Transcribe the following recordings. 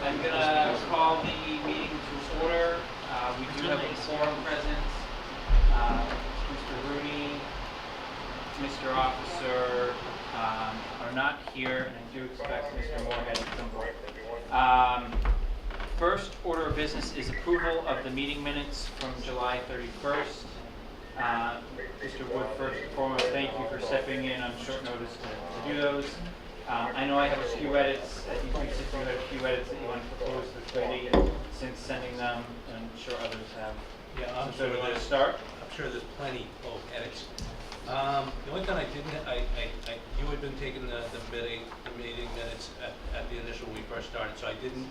I'm going to call the meeting to order. We do have a quorum present. Mr. Rooney, Mr. Officer are not here, and I do expect Mr. Moorhead at some point. First order of business is approval of the meeting minutes from July 31st. Mr. Wood, first and foremost, thank you for stepping in on short notice to do those. I know I have a few edits. I think you had a few edits that you want to propose to the committee since sending them, and I'm sure others have. Yeah, I'm so sure we want to there's. start. I'm sure there's plenty of edits. The only thing I didn't, you had been taking the meeting minutes at the initial when we first started, so I didn't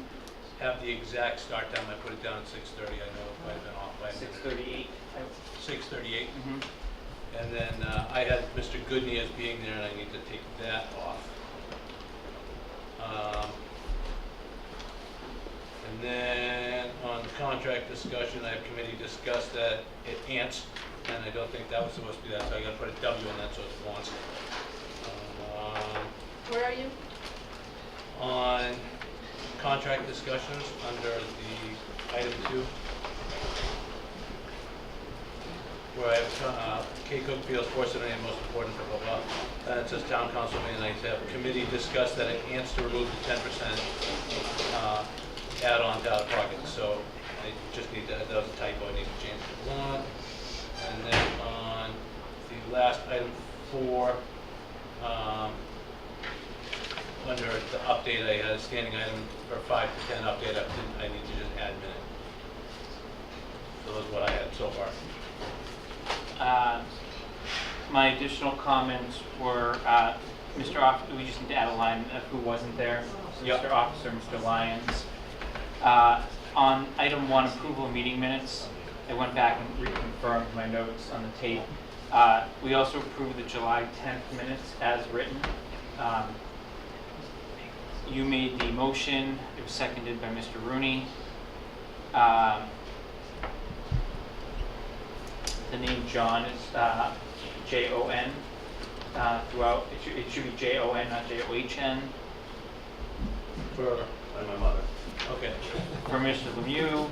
have the exact start time. I put it down at 6:30. I know it might have been off by a minute. 6:38. 6:38. Mm-hmm. And then I had Mr. Goodney as being there, and I need to take that off. And then on the contract discussion, I have committee discussed that it ants, and I don't think that was supposed to be that, so I got to put a W on that so it wants. Where are you? On contract discussions under the item 2, where I have K-Cook feels forced and most important for blah blah. And it says town council meeting, I have committee discussed that it ants to remove the 10% add-on to out of pocket. So I just need that was a typo, I need to change it to 1. And then on the last item 4, under the update, I had a standing item for 5 to 10 update. I need to just add minute. So that's what I had so far. My additional comments were Mr. Officer, we just need to add a line of who wasn't there. So Yep. Mr. Officer, Mr. Lyons. On item 1, approval of meeting minutes, I went back and reconfirmed my notes on the tape. We also approved the July 10th minutes as written. You made the motion. It was seconded by Mr. Rooney. The name John is J-O-N throughout. It should be J-O-N, not J-O-H-N. For my mother. Okay. For Mr. Lemieux,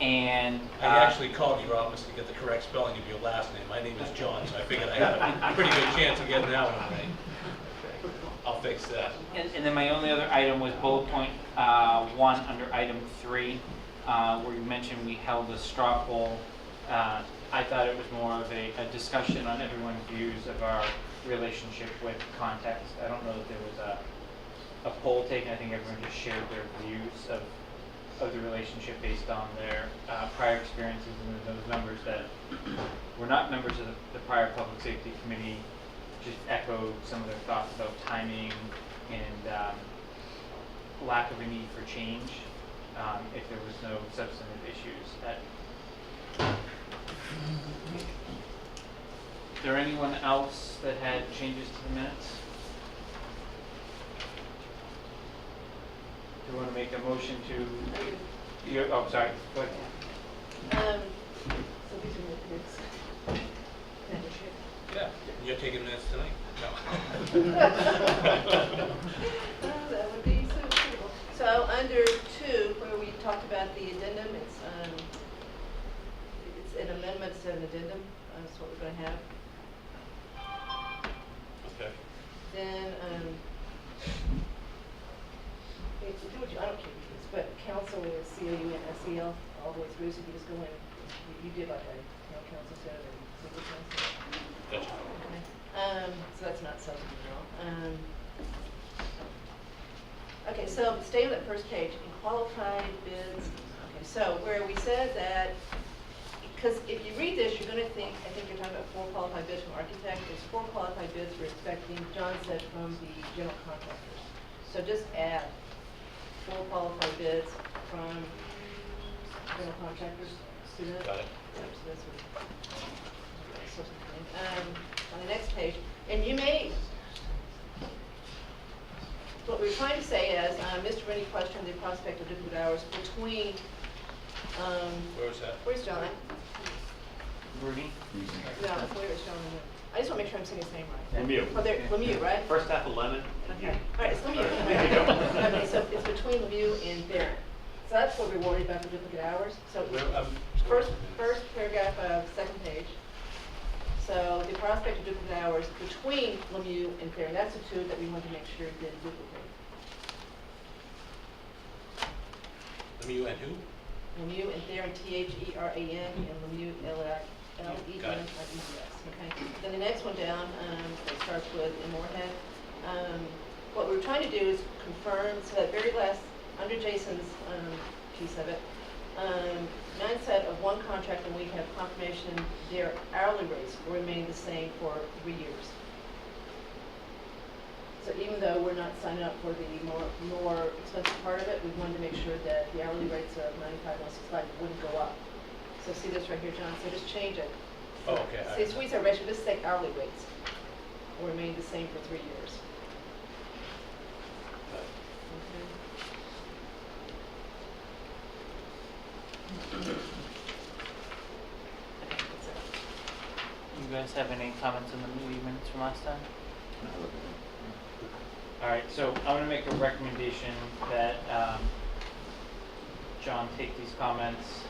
and I actually called your office to get the correct spelling of your last name. My name is John, so I figured I had a pretty good chance of getting that one right. I'll fix that. And then my only other item was bullet point 1 under item 3, where you mentioned we held a straw poll. I thought it was more of a discussion on everyone's views of our relationship with context. I don't know that there was a poll taken. I think everyone just shared their views of the relationship based on their prior experiences, and those members that were not members of the prior Public Safety Committee just echoed some of their thoughts about timing and lack of a need for change if there was no substantive issues. Is there anyone else that had changes to the minutes? Do you want to make a motion to? Oh, sorry. Go ahead. So these are minutes. Yeah. You're taking minutes tonight? No. That would be so cool. So under 2, where we talked about the addendum, it's an amendment to an addendum. That's what we're going to have. Okay. Then, I don't care this, but council is COU and SEL all the way through, so you just go in, you did like a council said and legal council. Gotcha. Okay. So that's not substantive at all. Okay, so stay on that first page, in qualified bids. Okay, so where we said that, because if you read this, you're going to think, I think you're talking about 4 qualified bids from architect. There's 4 qualified bids we're expecting, John said, from the general contractors. So just add 4 qualified bids from general contractors to that. Got it. So that's on the next page, and you may, what we're trying to say is, Mr. Rennie questioned the prospect of different hours between, Where was that? where's John? Rudy? No, where is John? I just want to make sure I'm saying his name right. Lemieux. Oh, there, Lemieux, right? First half of lemon. Okay, all right, it's Lemieux. There you go. Okay, so it's between Lemieux and Theron. So that's what we're worried about, the duplicate hours. So first paragraph of second page. So the prospect of duplicate hours between Lemieux and Theron, that's the two that we want to make sure didn't duplicate. Lemieux and who? Lemieux and Theron, Theran, and Lemieux, Ledens. Okay. Then the next one down, it starts with in Moorhead. What we're trying to do is confirm, so that very last, under Jason's piece of it, Nine said of one contract, and we have confirmation their hourly rates will remain the same for 3 years. So even though we're not signing up for the more expensive part of it, we wanted to make sure that the hourly rates of 95 and 165 wouldn't go up. So see this right here, John, so just change it. Oh, okay. See, so we said ratio, just say hourly rates will remain the same for 3 years. Okay. That's it. You guys have any comments on the meeting minutes from last time? All right, so I'm going to make a recommendation that John take these comments,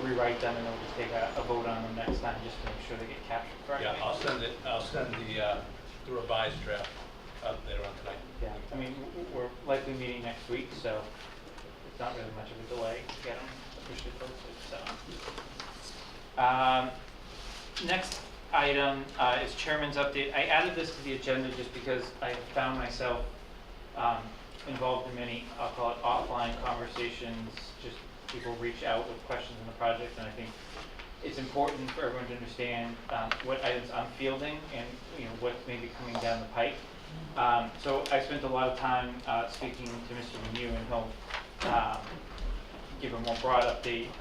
rewrite them, and then we'll just take a vote on them next time, just to make sure they get captured correctly. Yeah, I'll send the revised draft out later on tonight. Yeah, I mean, we're likely meeting next week, so it's not really much of a delay to get them officially posted, so. Next item is chairman's update. I added this to the agenda just because I found myself involved in many, I'll call it offline conversations, just people reach out with questions on the project, and I think it's important for everyone to understand what items I'm fielding and what may be coming down the pike. So I spent a lot of time speaking to Mr. Lemieux, and he'll give a more broad update,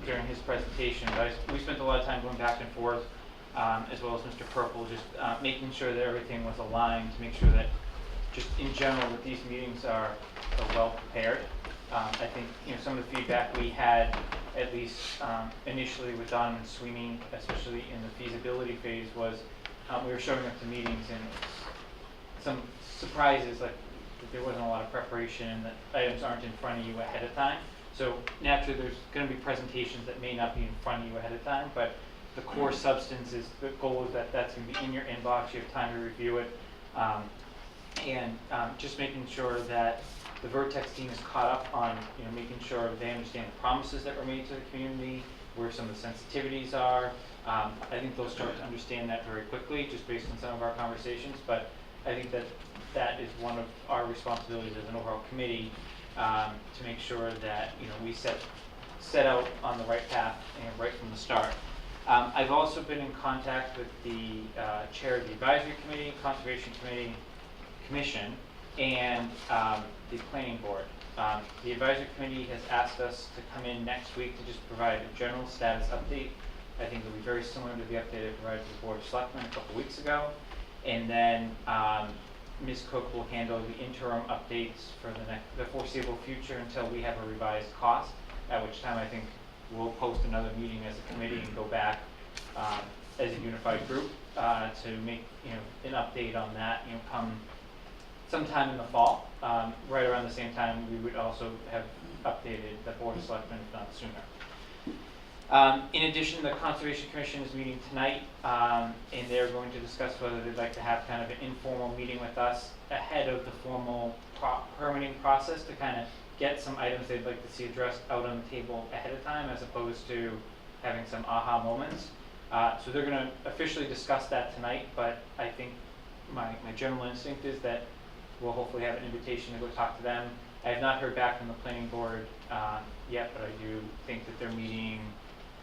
during his presentation. But we spent a lot of time going back and forth, as well as Mr. Purple, just making sure that everything was aligned, to make sure that, just in general, that these meetings are well prepared. I think some of the feedback we had, at least initially with Don and Sweeney, especially in the feasibility phase, was we were showing up to meetings and some surprises, like that there wasn't a lot of preparation and that items aren't in front of you ahead of time. So naturally there's going to be presentations that may not be in front of you ahead of time, but the core substance is, the goal is that that's going to be in your inbox, you have time to review it, and just making sure that the Vertex team is caught up on making sure they understand the promises that were made to the community, where some of the sensitivities are. I think they'll start to understand that very quickly, just based on some of our conversations, but I think that is one of our responsibilities as an overall committee, to make sure that we set out on the right path right from the start. I've also been in contact with the chair of the advisory committee, conservation commission, and the planning board. The advisory committee has asked us to come in next week to just provide a general status update. I think it'll be very similar to the update I provided to the Board of Selectmen a couple weeks ago. And then Ms. Cook will handle the interim updates for the foreseeable future until we have a revised cost, at which time I think we'll post another meeting as a committee and go back as a unified group to make an update on that come sometime in the fall. Right around the same time we would also have updated the Board of Selectmen, if not sooner. In addition, the Conservation Commission is meeting tonight, and they're going to discuss whether they'd like to have kind of an informal meeting with us ahead of the formal permitting process, to kind of get some items they'd like to see addressed out on the table ahead of time, as opposed to having some aha moments. So they're going to officially discuss that tonight, but I think my general instinct is that we'll hopefully have an invitation to go talk to them. I have not heard back from the planning board yet, but I do think that they're meeting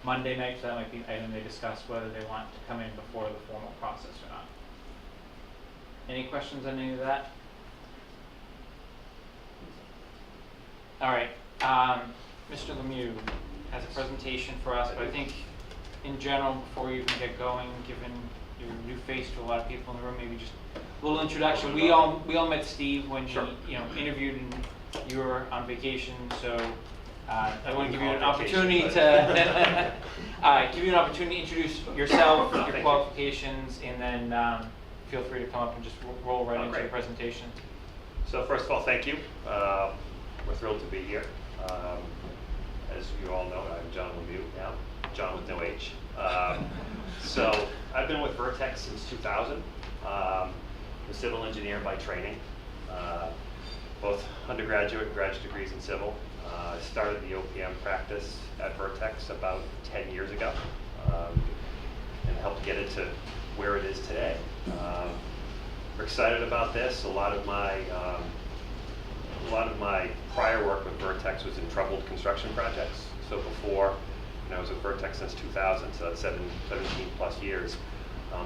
Monday night, so that might be an item they discuss, whether they want to come in before the formal process or not. Any questions on any of that? All right, Mr. Lemieux has a presentation for us, but I think in general, before we even get going, given your new face to a lot of people in the room, maybe just a little introduction. We all met Steve when he interviewed and you were on vacation, so I want to give you an opportunity to give you an opportunity to introduce yourself, Oh, your thank qualifications, and then feel free to come up and just roll right into great. the presentation. So first of all, thank you. We're thrilled to be here. As you all know, I'm John Lemieux now, John with no H. So I've been with Vertex since 2000. I'm a civil engineer by training, both undergraduate and graduate degrees in civil. I started the OPM practice at Vertex about 10 years ago and helped get it to where it is today. We're excited about this. A lot of my prior work with Vertex was in troubled construction projects. So before, I was with Vertex since 2000, so that's 17 plus years.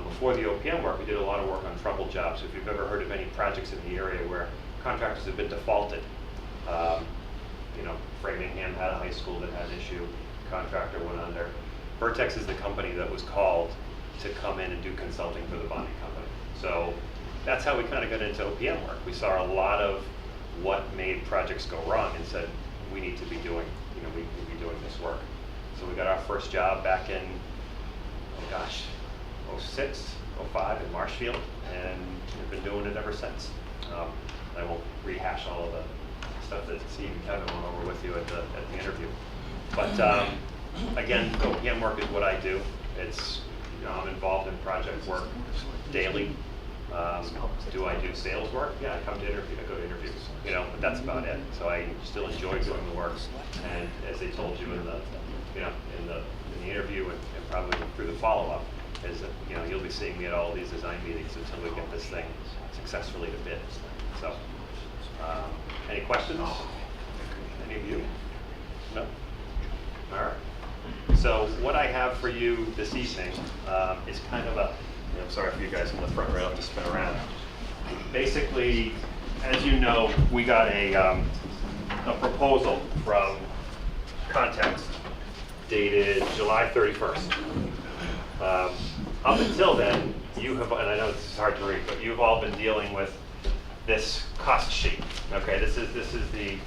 Before the OPM work, we did a lot of work on troubled jobs. If you've ever heard of any projects in the area where contractors have been defaulted, Framingham had a high school that had an issue, contractor went under. Vertex is the company that was called to come in and do consulting for the bonding company. So that's how we kind of got into OPM work. We saw a lot of what made projects go wrong and said, we need to be doing, we need to be doing this work. So we got our first job back in, 06, 05 in Marshfield, and we've been doing it ever since. I won't rehash all of the stuff that Steve and Kevin went over with you at the interview. But again, OPM work is what I do. It's, I'm involved in project work daily. Do I do sales work? Yeah, I come to interview, I go to interviews, but that's about it. So I still enjoy doing the work. And as they told you in the, in the interview and probably through the follow-up, is that, you'll be seeing me at all these design meetings until we get this thing successfully to bid. So, any questions? Any of you? No? All right. So what I have for you this evening is kind of a, I'm sorry for you guys in the front row to spin around. Basically, as you know, we got a proposal from Context dated July 31st. Up until then, you have, and I know this is hard to read, but you've all been dealing with this cost sheet. Okay, this is the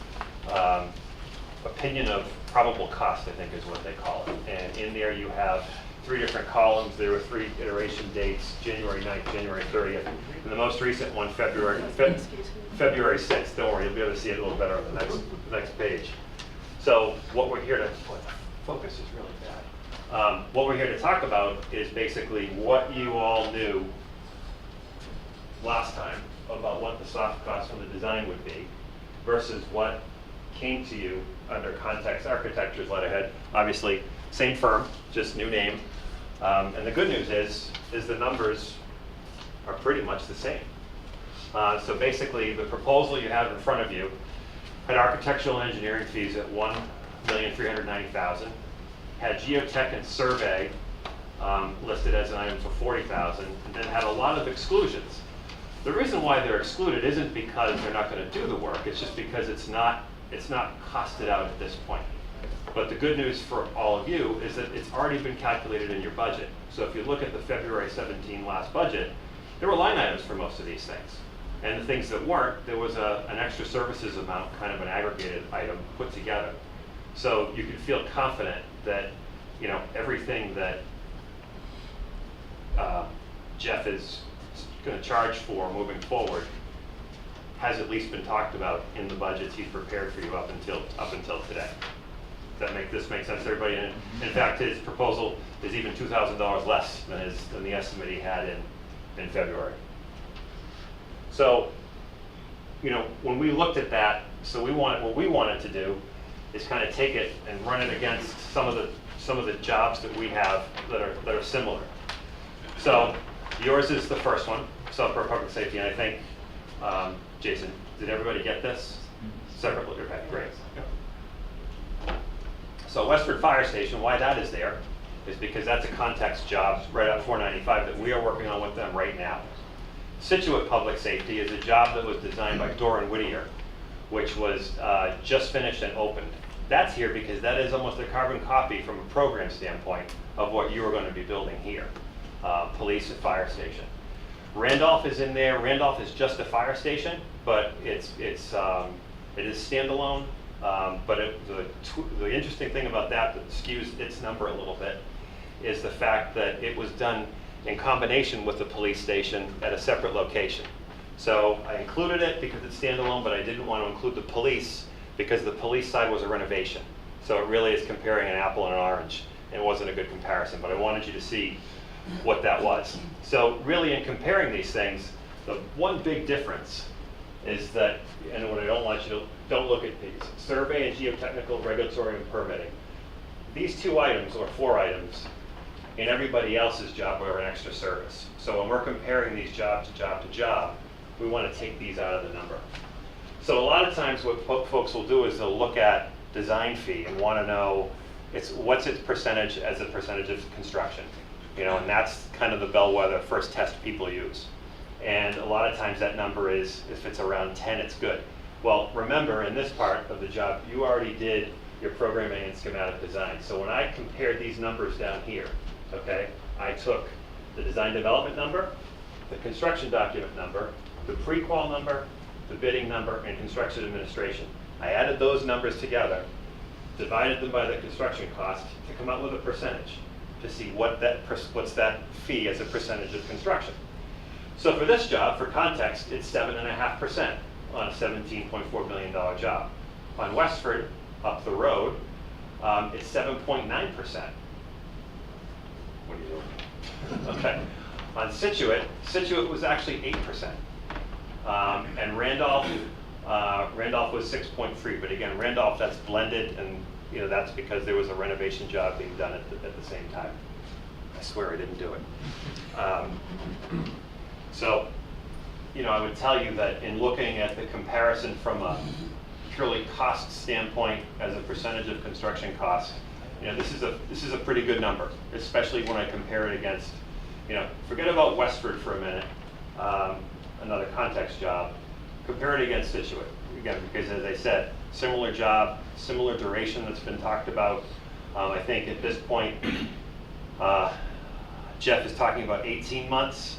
opinion of probable cost, I think is what they call it. And in there you have 3 different columns. There were 3 iteration dates: January 9th, January 30th, and the most recent one, February 6th. Don't worry, you'll be able to see it a little better on the next page. So what we're here to, boy, the focus is really bad. What we're here to talk about is basically what you all knew last time about what the soft cost from the design would be versus what came to you under Context Architecture's letterhead. Obviously, same firm, just new name. And the good news is the numbers are pretty much the same. So basically, the proposal you have in front of you had architectural and engineering fees at $1,390,000, had geotech and survey listed as an item for $40,000, and then had a lot of exclusions. The reason why they're excluded isn't because they're not going to do the work, it's just because it's not costed out at this point. But the good news for all of you is that it's already been calculated in your budget. So if you look at the February 17 last budget, there were line items for most of these things. And the things that weren't, there was an extra services amount, kind of an aggregated item put together. So you can feel confident that everything that Jeff is going to charge for moving forward has at least been talked about in the budgets he's prepared for you up until today. Does that make sense to everybody? And in fact, his proposal is even $2,000 less than the estimate he had in February. So, when we looked at that, what we wanted to do is kind of take it and run it against some of the jobs that we have that are similar. So yours is the first one, Southborough Public Safety, and I think, Jason, did everybody get this separately? Okay, great. So Westford Fire Station, why that is there is because that's a Context job right at 495 that we are working on with them right now. Situate Public Safety is a job that was designed by Doran Whittier, which was just finished and opened. That's here because that is almost a carbon copy from a program standpoint of what you are going to be building here, police and fire station. Randolph is in there. Randolph is just a fire station, but it is standalone. But the interesting thing about that skews its number a little bit is the fact that it was done in combination with the police station at a separate location. So I included it because it's standalone, but I didn't want to include the police because the police side was a renovation. So it really is comparing an apple and an orange, and it wasn't a good comparison, but I wanted you to see what that was. So really in comparing these things, the one big difference is that, and what I don't want you to, don't look at these, survey and geotechnical, regulatory, and permitting. These 2 items, or 4 items, in everybody else's job are an extra service. So when we're comparing these job to job to job, we want to take these out of the number. So a lot of times what folks will do is they'll look at design fee and want to know what's its percentage as a percentage of construction. And that's kind of the bellwether first test people use. And a lot of times that number is, if it's around 10, it's good. Well, remember in this part of the job, you already did your programming and schematic design. So when I compared these numbers down here, okay, I took the design development number, the construction document number, the pre-qual number, the bidding number, and construction administration. I added those numbers together, divided them by the construction cost to come up with a percentage to see what's that fee as a percentage of construction. So for this job, for context, it's 7.5% on a $17.4 million job. On Westford, up the road, it's 7.9%. What are you doing? Okay. On Situate was actually 8%. And Randolph was 6.3. But again, Randolph, that's blended, and that's because there was a renovation job being done at the same time. I swear I didn't do it. So, I would tell you that in looking at the comparison from a purely cost standpoint as a percentage of construction costs, this is a pretty good number, especially when I compare it against, forget about Westford for a minute, another context job, compare it against Situate. Again, because as I said, similar job, similar duration that's been talked about. I think at this point, Jeff is talking about 18 months.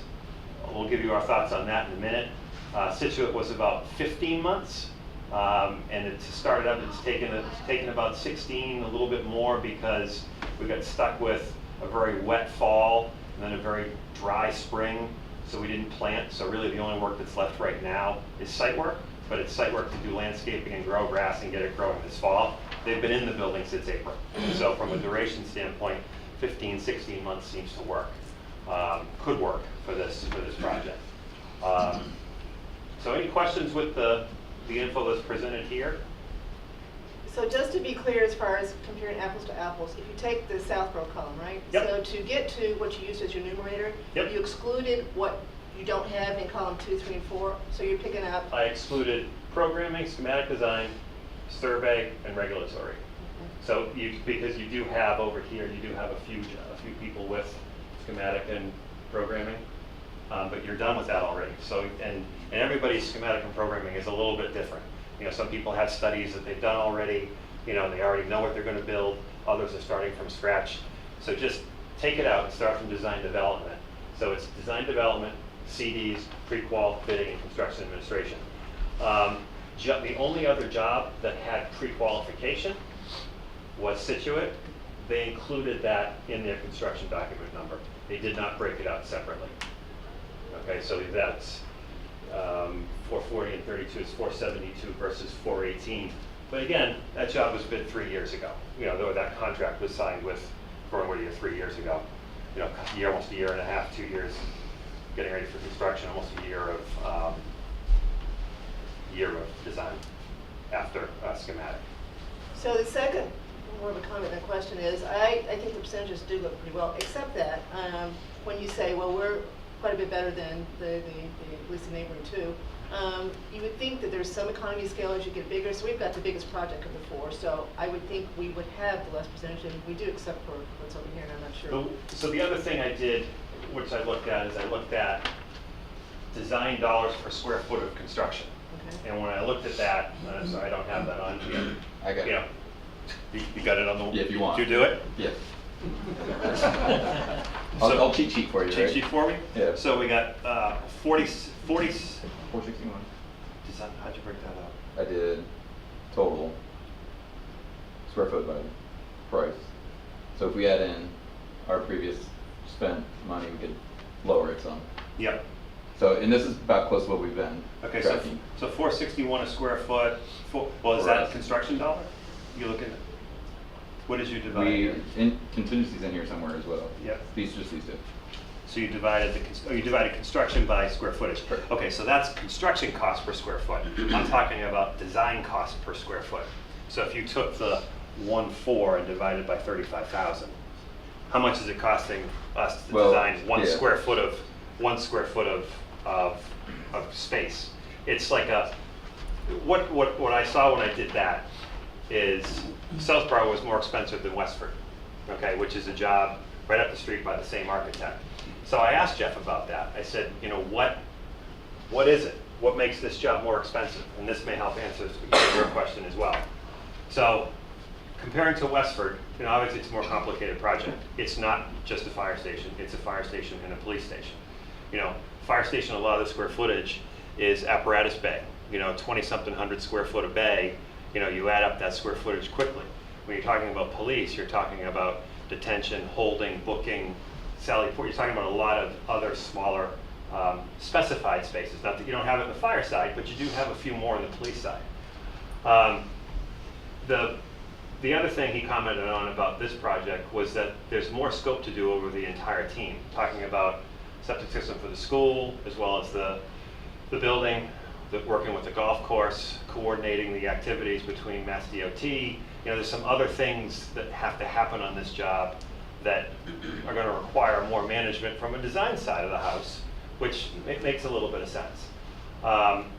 We'll give you our thoughts on that in a minute. Situate was about 15 months, and it started up, it's taken about 16, a little bit more, because we got stuck with a very wet fall and then a very dry spring, so we didn't plant. So really the only work that's left right now is site work, but it's site work to do landscaping and grow grass and get it growing this fall. They've been in the building since April. So from a duration standpoint, 15, 16 months seems to work. Could work for this project. So any questions with the info that's presented here? So just to be clear, as far as comparing apples to apples, if you take the Southborough column, right? Yep. So to get to what you used as your numerator, Yep. you excluded what you don't have in column 2, 3, and 4. So you're picking up. I excluded programming, schematic design, survey, and regulatory. So because you do have over here, you do have a few people with schematic and programming, but you're done with that already. So and everybody's schematic and programming is a little bit different. Some people have studies that they've done already. They already know what they're going to build. Others are starting from scratch. So just take it out and start from design development. So it's design development, CDs, pre-qual, bidding, and construction administration. The only other job that had pre-qualification was Situate. They included that in their construction document number. They did not break it out separately. Okay, so that's 440 and 32 is 472 versus 418. But again, that job was bid 3 years ago. Though that contract was signed with Fernwood 3 years ago. Almost a year and a half, 2 years getting ready for construction, almost a year of design after schematic. So the second, more of a comment than a question is, I think the percentages do look pretty well, except that when you say, well, we're quite a bit better than at least the neighboring 2, you would think that there's some economy of scale as you get bigger. So we've got the biggest project of the 4, so I would think we would have the less percentage, and we do, except for what's over here, and I'm not sure. So the other thing I did, which I looked at, is I looked at design dollars per square foot of construction. Okay. And when I looked at that, sorry, I don't have that on here. I got it. You got it on the. Yeah, if you want. Did you do it? Yeah. So- I'll cheat sheet for you, Cheat right? sheet for me? Yeah. So we got 40. 461. How'd you break that up? I did total. square foot by price. So if we add in our previous spent money, we could lower it some. Yep. So, and this is about close to what we've been Okay, tracking. so 461 a square foot, well, is that construction dollar? You looking at, what did you divide here? In contingencies in here somewhere as well. Yep. These two. So you divided you divided construction by square footage. Correct. Okay, so that's construction cost per square foot. I'm talking about design cost per square foot. So if you took the 1.4 and divided by 35,000, how much is it costing us to design one square foot of space? It's like what I saw when I did that is Southborough was more expensive than Westford, okay, which is a job right up the street by the same architect. So I asked Jeff about that. I said, you know, what is it? What makes this job more expensive? And this may help answer your question as well. So comparing to Westford, you know, obviously it's a more complicated project. It's not just a fire station, it's a fire station and a police station. You know, fire station, a lot of the square footage is apparatus bay. You know, 20-something hundred square foot of bay, you know, you add up that square footage quickly. When you're talking about police, you're talking about detention, holding, booking, Sally Port, you're talking about a lot of other smaller specified spaces. Not that you don't have it on the fire side, but you do have a few more on the police side. The other thing he commented on about this project was that there's more scope to do over the entire team, talking about septic system for the school, as well as the building, working with the golf course, coordinating the activities between Mass DOT. You know, there's some other things that have to happen on this job that are going to require more management from a design side of the house, which makes a little bit of sense.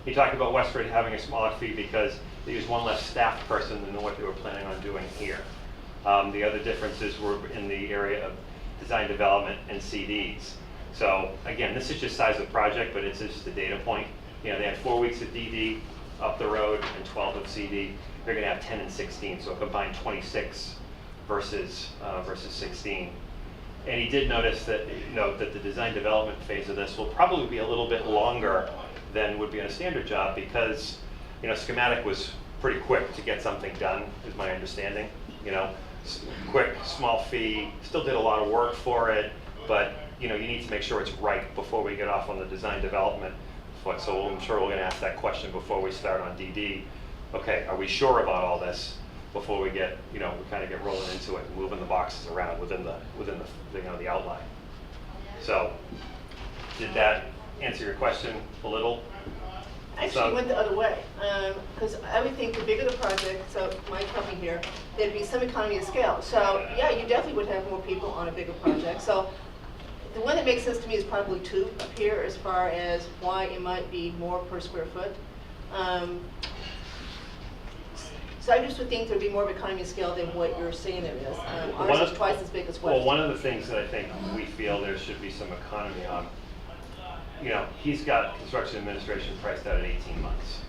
He talked about Westford having a smaller fee because they use one less staff person than what they were planning on doing here. The other differences were in the area of design development and CDs. So again, this is just size of project, but it's just a data point. You know, they had 4 weeks of DD up the road and 12 of CD. They're going to have 10 and 16, so a combined 26 versus 16. And he did notice that, you know, that the design development phase of this will probably be a little bit longer than would be on a standard job because, you know, schematic was pretty quick to get something done, is my understanding. You know, quick, small fee, still did a lot of work for it, but, you know, you need to make sure it's right before we get off on the design development. So I'm sure we're going to ask that question before we start on DD. Okay, are we sure about all this before we get, you know, we kind of get rolling into it and moving the boxes around within the you know, the outline. So did that answer your question a little? Actually, it went the other way, because I would think the bigger the project, so my company here, there'd be some economy of scale. So yeah, you definitely would have more people on a bigger project. So the one that makes sense to me is probably 2 up here as far as why it might be more per square foot. So I just would think there'd be more of economy of scale than what you're saying there is. Ours is twice as big as West. Well, one of the things that I think we feel there should be some economy on, you know, he's got construction administration priced out at 18 months.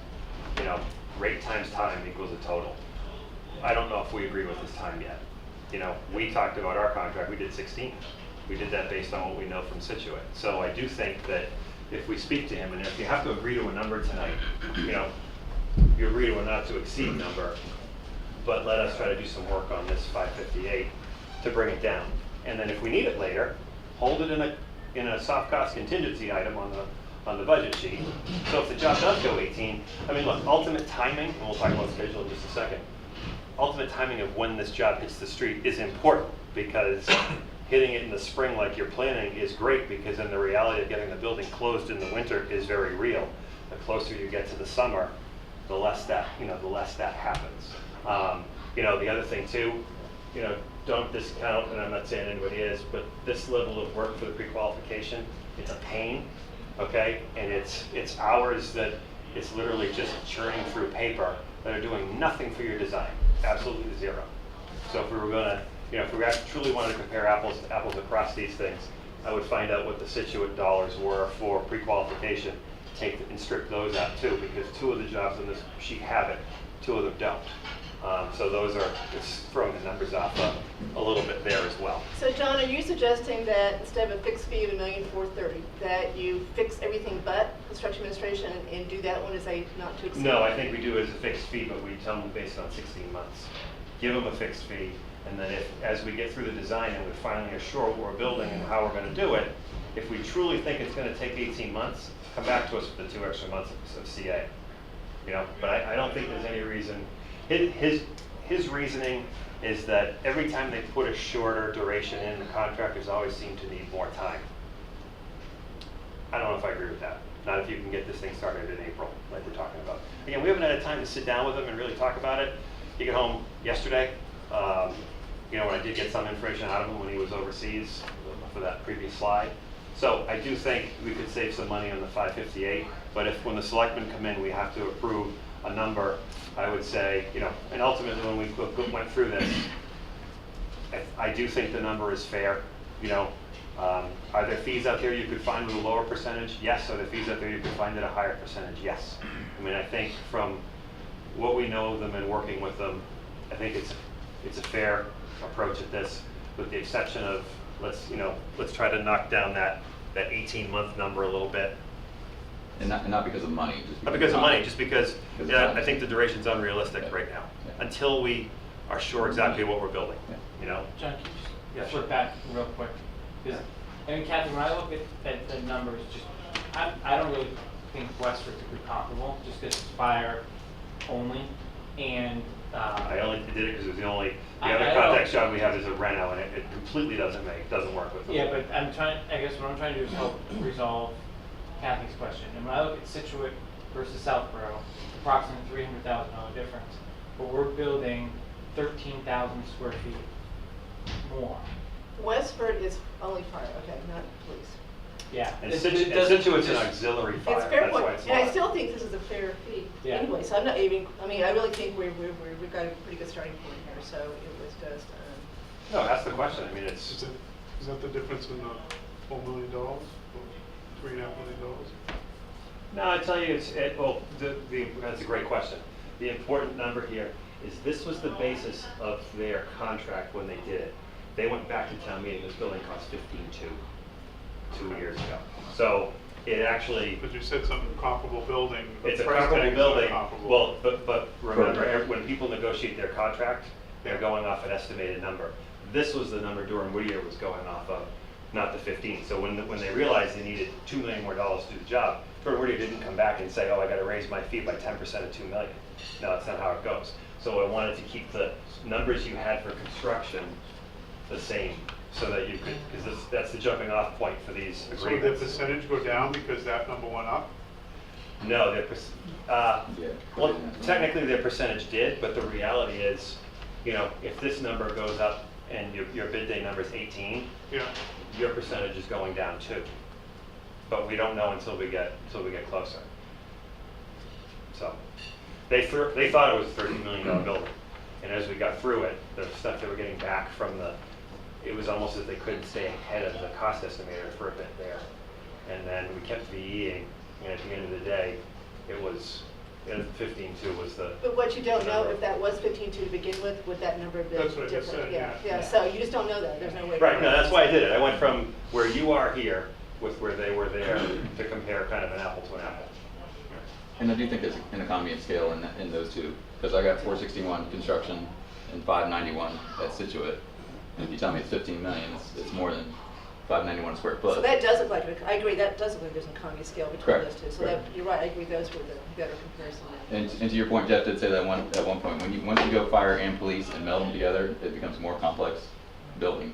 You know, rate times time equals a total. I don't know if we agree with this time yet. You know, we talked about our contract, we did 16. We did that based on what we know from Situate. So I do think that if we speak to him, and if you have to agree to a number tonight, you know, you agree to a not to exceed number, but let us try to do some work on this 558 to bring it down. And then if we need it later, hold it in a soft cost contingency item on the budget sheet. So if the job does go 18, I mean, look, ultimate timing, and we'll talk about schedule in just a second, ultimate timing of when this job hits the street is important because hitting it in the spring like you're planning is great because then the reality of getting the building closed in the winter is very real. The closer you get to the summer, the less that happens. You know, the other thing too, you know, don't discount, and I'm not saying anybody is, but this level of work for the pre-qualification, it's a pain, okay? And it's hours that it's literally just churning through paper that are doing nothing for your design, absolutely zero. So if we were gonna, you know, if we actually truly wanted to compare apples to apples across these things, I would find out what the Situate dollars were for pre-qualification, take and strip those out too, because 2 of the jobs on this sheet have it, 2 of them don't. So those are just throwing the numbers off a little bit there as well. So John, are you suggesting that instead of a fixed fee of $1,430,000, that you fix everything but construction administration and do that one as a not to exceed? No, I think we do it as a fixed fee, but we tell them based on 16 months. give them a fixed fee, and then if, as we get through the design and we finally are sure what we're building and how we're gonna do it, if we truly think it's gonna take 18 months, come back to us with the 2 extra months of CA. You know, but I don't think there's any reason, his reasoning is that every time they put a shorter duration in, the contractors always seem to need more time. I don't know if I agree with that. Not if you can get this thing started in April, like we're talking about. Again, we haven't had time to sit down with them and really talk about it. He got home yesterday. You know, when I did get some information out of him when he was overseas for that previous slide. So I do think we could save some money on the 558, but if when the selectmen come in, we have to approve a number, I would say, you know, and ultimately when we went through this, I do think the number is fair. You know, are there fees out there you could find with a lower percentage? Yes. Are there fees out there you could find at a higher percentage? Yes. I mean, I think from what we know of them and working with them, I think it's a fair approach at this, with the exception of let's try to knock down that 18-month number a little bit. And not because of money. Just Not because of money, just because of I time. think the duration's unrealistic Yeah. right now, Yeah. until we are sure exactly what we're building. Yeah. You know. John, can you Yeah, just sure. flip back real quick? Because, I mean, Kathy, when I look at the numbers, just, I don't really think Westford's a good comparable, just because it's fire only, and, I only did it because it was the only, the I other know. contact shot we have is a Reno, and it completely doesn't work with them. yeah, but I guess what I'm trying to do is help resolve Kathy's question. And when I look at Situate versus Southborough, approximately $300,000 difference, but we're building 13,000 square feet more. Westford is only fire, okay, not police. Yeah. And it Situte's doesn't an just- auxiliary fire, It's fair that's point, why it's and I not. still think this is a fair fee. Yeah. Anyway, so I'm not even, I mean, I really think we've got a pretty good starting point here, so it was just, No, that's the question, I mean, Is that the difference in the $4 million, or $3.5 million? no, I tell you, that's a great question. The important number here is this was the basis of their contract when they did it. They went back to town meeting, this building cost 15.2 2 years ago. So it actually, But you said something comparable building. but it's a price comparable tag's not building. comparable. Well, but remember, Correct. when people negotiate their contract, they're going off an estimated number. This was the number Durham Whittier was going off of, not the 15. So when they realized they needed $2 million more to do the job, Durham Whittier didn't come back and say, oh, I got to raise my fee by 10% of $2 million. No, that's not how it goes. So I wanted to keep the numbers you had for construction the same, so that you could, because that's the jumping off point for these So did the agreements. percentage go down because that number went up? No, Yeah. well, technically their percentage did, but the reality is, you know, if this number goes up and your bid day number is 18, Yeah. your percentage is going down too. But we don't know until we get closer. So, they thought it was a $30 million building, and as we got through it, the stuff they were getting back from it was almost as if they couldn't stay ahead of the cost estimator for a bit there. And then we kept VEing, and at the end of the day, it was, 15.2 was the. but what you don't know, number. if that was 15.2 to begin with, would that number have been That's what I different? just said, Yeah, yeah. so you just don't know that, there's no way. to Right, know. no, that's why I did it. I went from where you are here with where they were there to compare kind of an apple to an apple. And I do think there's an economy of scale in those two, because I got 461 construction and 591 at Situate. And if you tell me it's 15 million, it's more than 591 a square foot. So that does look like, I agree, that does look like there's an economy of scale between Correct, those two. So correct. that, you're right, I agree, those were the better comparison. And to your point, Jeff did say that at one point, once you go fire and police and meld them together, it becomes a more complex building.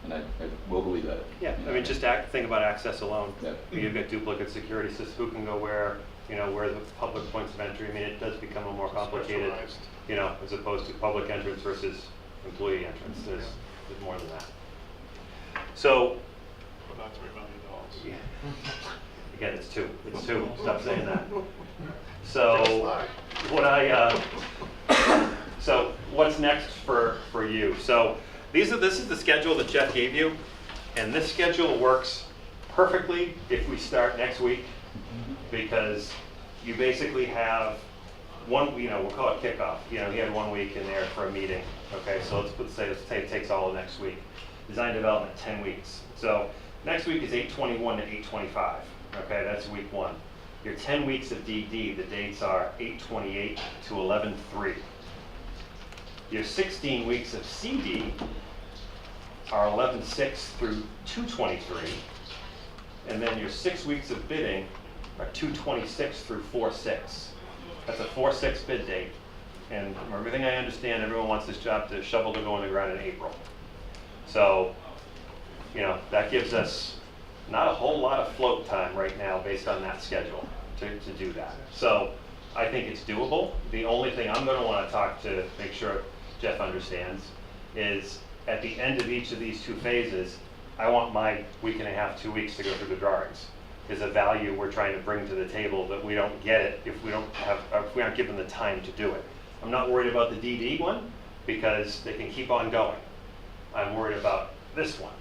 And I will believe that. Yeah, You I know, mean, just think about access alone. Yeah. You've got duplicate security systems, who can go where, you know, where the public points of entry. I mean, it does become a more complicated, Specialized. you know, as opposed to public entrance versus employee entrance. There's more than that. So, But not $3 million. again, it's two. Stop saying that. Just So, lie. so what's next for you? So this is the schedule that Jeff gave you, and this schedule works perfectly if we start next week, because you basically have one, you know, we'll call it kickoff. You know, he had 1 week in there for a meeting. Okay, so let's say it takes all of next week. Design development, 10 weeks. So next week is 8/21 to 8/25. Okay, that's week 1. Your 10 weeks of DD, the dates are 8/28 to 11/3. Your 16 weeks of CD are 11/6 through 2/23, and then your 6 weeks of bidding are 2/26 through 4/6. That's a 4/6 bid date, and from everything I understand, everyone wants this job to shovel to go in the ground in April. So, you know, that gives us not a whole lot of float time right now based on that schedule to do that. So I think it's doable. The only thing I'm going to want to talk to make sure Jeff understands is at the end of each of these 2 phases, I want my week and a half, 2 weeks to go through the drawings. Is a value we're trying to bring to the table that we don't get it if we aren't given the time to do it. I'm not worried about the DD one because they can keep on going. I'm worried about this one,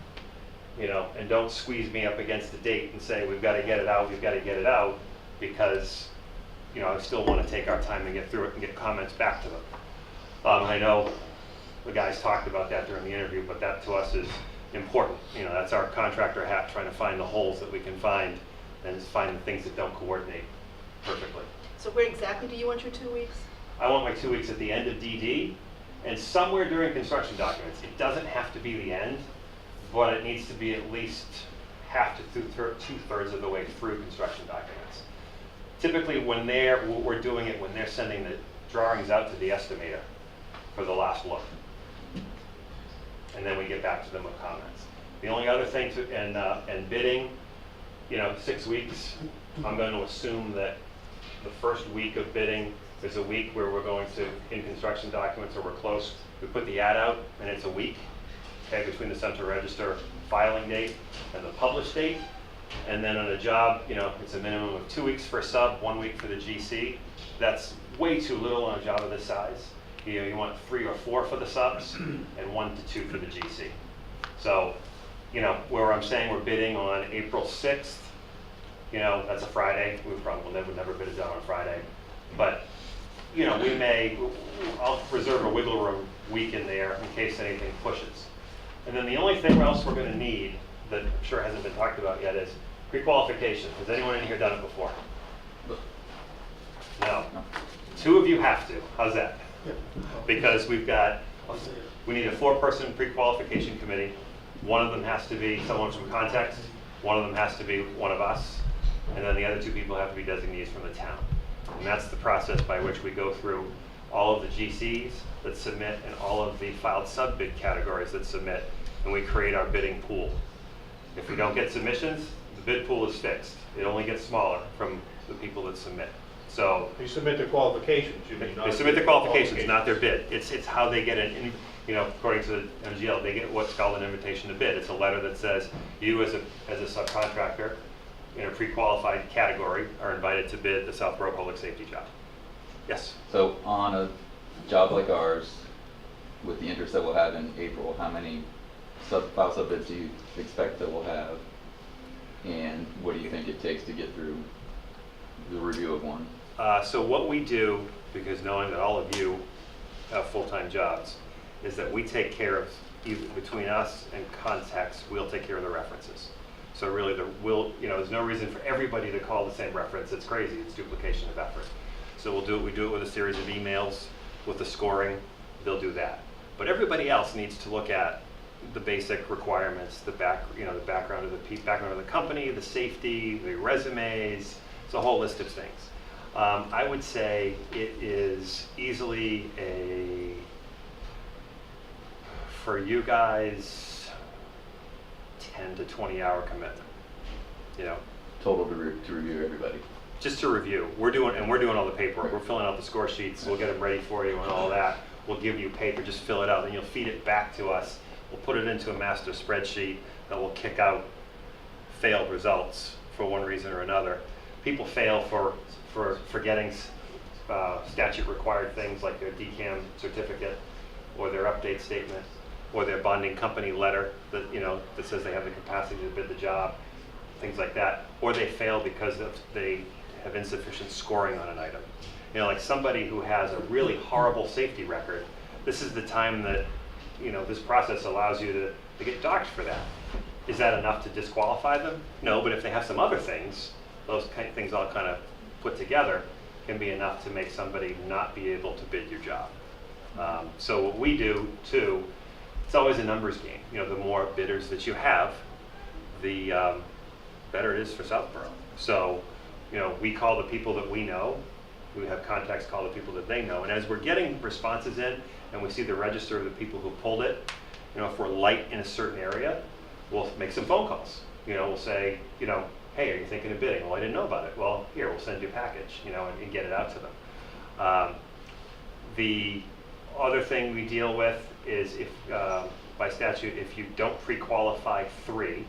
you know, and don't squeeze me up against the date and say, we've got to get it out, we've got to get it out, because, you know, I still want to take our time and get through it and get comments back to them. I know the guys talked about that during the interview, but that to us is important. You know, that's our contractor hat, trying to find the holes that we can find and find the things that don't coordinate perfectly. So where exactly do you want your 2 weeks? I want my 2 weeks at the end of DD and somewhere during construction documents. It doesn't have to be the end, but it needs to be at least half to 2/3 of the way through construction documents. Typically when we're doing it when they're sending the drawings out to the estimator for the last look. And then we get back to them with comments. The only other thing and bidding, you know, 6 weeks, I'm going to assume that the first week of bidding is a week where we're going to, in construction documents, or we're close, we put the ad out and it's a week, okay, between the Central Register filing date and the published date. And then on a job, you know, it's a minimum of 2 weeks for a sub, 1 week for the GC. That's way too little on a job of this size. You know, you want 3 or 4 for the subs and 1 to 2 for the GC. So, you know, where I'm saying we're bidding on April 6th, you know, that's a Friday. We probably would never bid a job on Friday. But, you know, I'll reserve a wiggle room week in there in case anything pushes. And then the only thing else we're going to need that I'm sure hasn't been talked about yet is pre-qualification. Has anyone in here done it before? No. 2 of you have to. How's that? Because we need a 4-person pre-qualification committee. One of them has to be someone from context, one of them has to be one of us, and then the other 2 people have to be designees from the town. And that's the process by which we go through all of the GCs that submit and all of the filed sub-bid categories that submit, and we create our bidding pool. If we don't get submissions, the bid pool is fixed. It only gets smaller from the people that submit. So You submit the qualifications, you mean? they submit the qualifications, not their bid. It's how they get an, you know, according to the MGL, they get what's called an invitation to bid. It's a letter that says you as a subcontractor in a pre-qualified category are invited to bid the Southborough Public Safety job. Yes? So on a job like ours, with the interest that we'll have in April, how many file sub-bids do you expect that we'll have? And what do you think it takes to get through the review of one? So what we do, because knowing that all of you have full-time jobs, is that we take care of, either between us and contacts, we'll take care of the references. So really, you know, there's no reason for everybody to call the same reference. It's crazy. It's duplication of effort. So we do it with a series of emails, with the scoring. They'll do that. But everybody else needs to look at the basic requirements, the background of the company, the safety, the resumes. It's a whole list of things. I would say it is easily for you guys, 10 to 20 hour commitment, you know. Total to review everybody. Just to review. We're doing all the paperwork. We're filling out the score sheets. We'll get them ready for you and all that. We'll give you paper, just fill it out, then you'll feed it back to us. We'll put it into a master spreadsheet that will kick out failed results for one reason or another. People fail for forgetting statute required things like their DCAM certificate or their update statement or their bonding company letter that, you know, that says they have the capacity to bid the job, things like that. Or they fail because they have insufficient scoring on an item. You know, like somebody who has a really horrible safety record, this is the time that, you know, this process allows you to get docked for that. Is that enough to disqualify them? No, but if they have some other things, those kind of things all kind of put together can be enough to make somebody not be able to bid your job. So what we do too, it's always a numbers game. You know, the more bidders that you have, the better it is for Southborough. So, you know, we call the people that we know. We have contacts call the people that they know. And as we're getting responses in and we see the register of the people who pulled it, you know, if we're light in a certain area, we'll make some phone calls. You know, we'll say, you know, hey, are you thinking of bidding? Well, I didn't know about it. Well, here, we'll send you a package, you know, and get it out to them. The other thing we deal with is if, by statute, if you don't pre-qualify 3,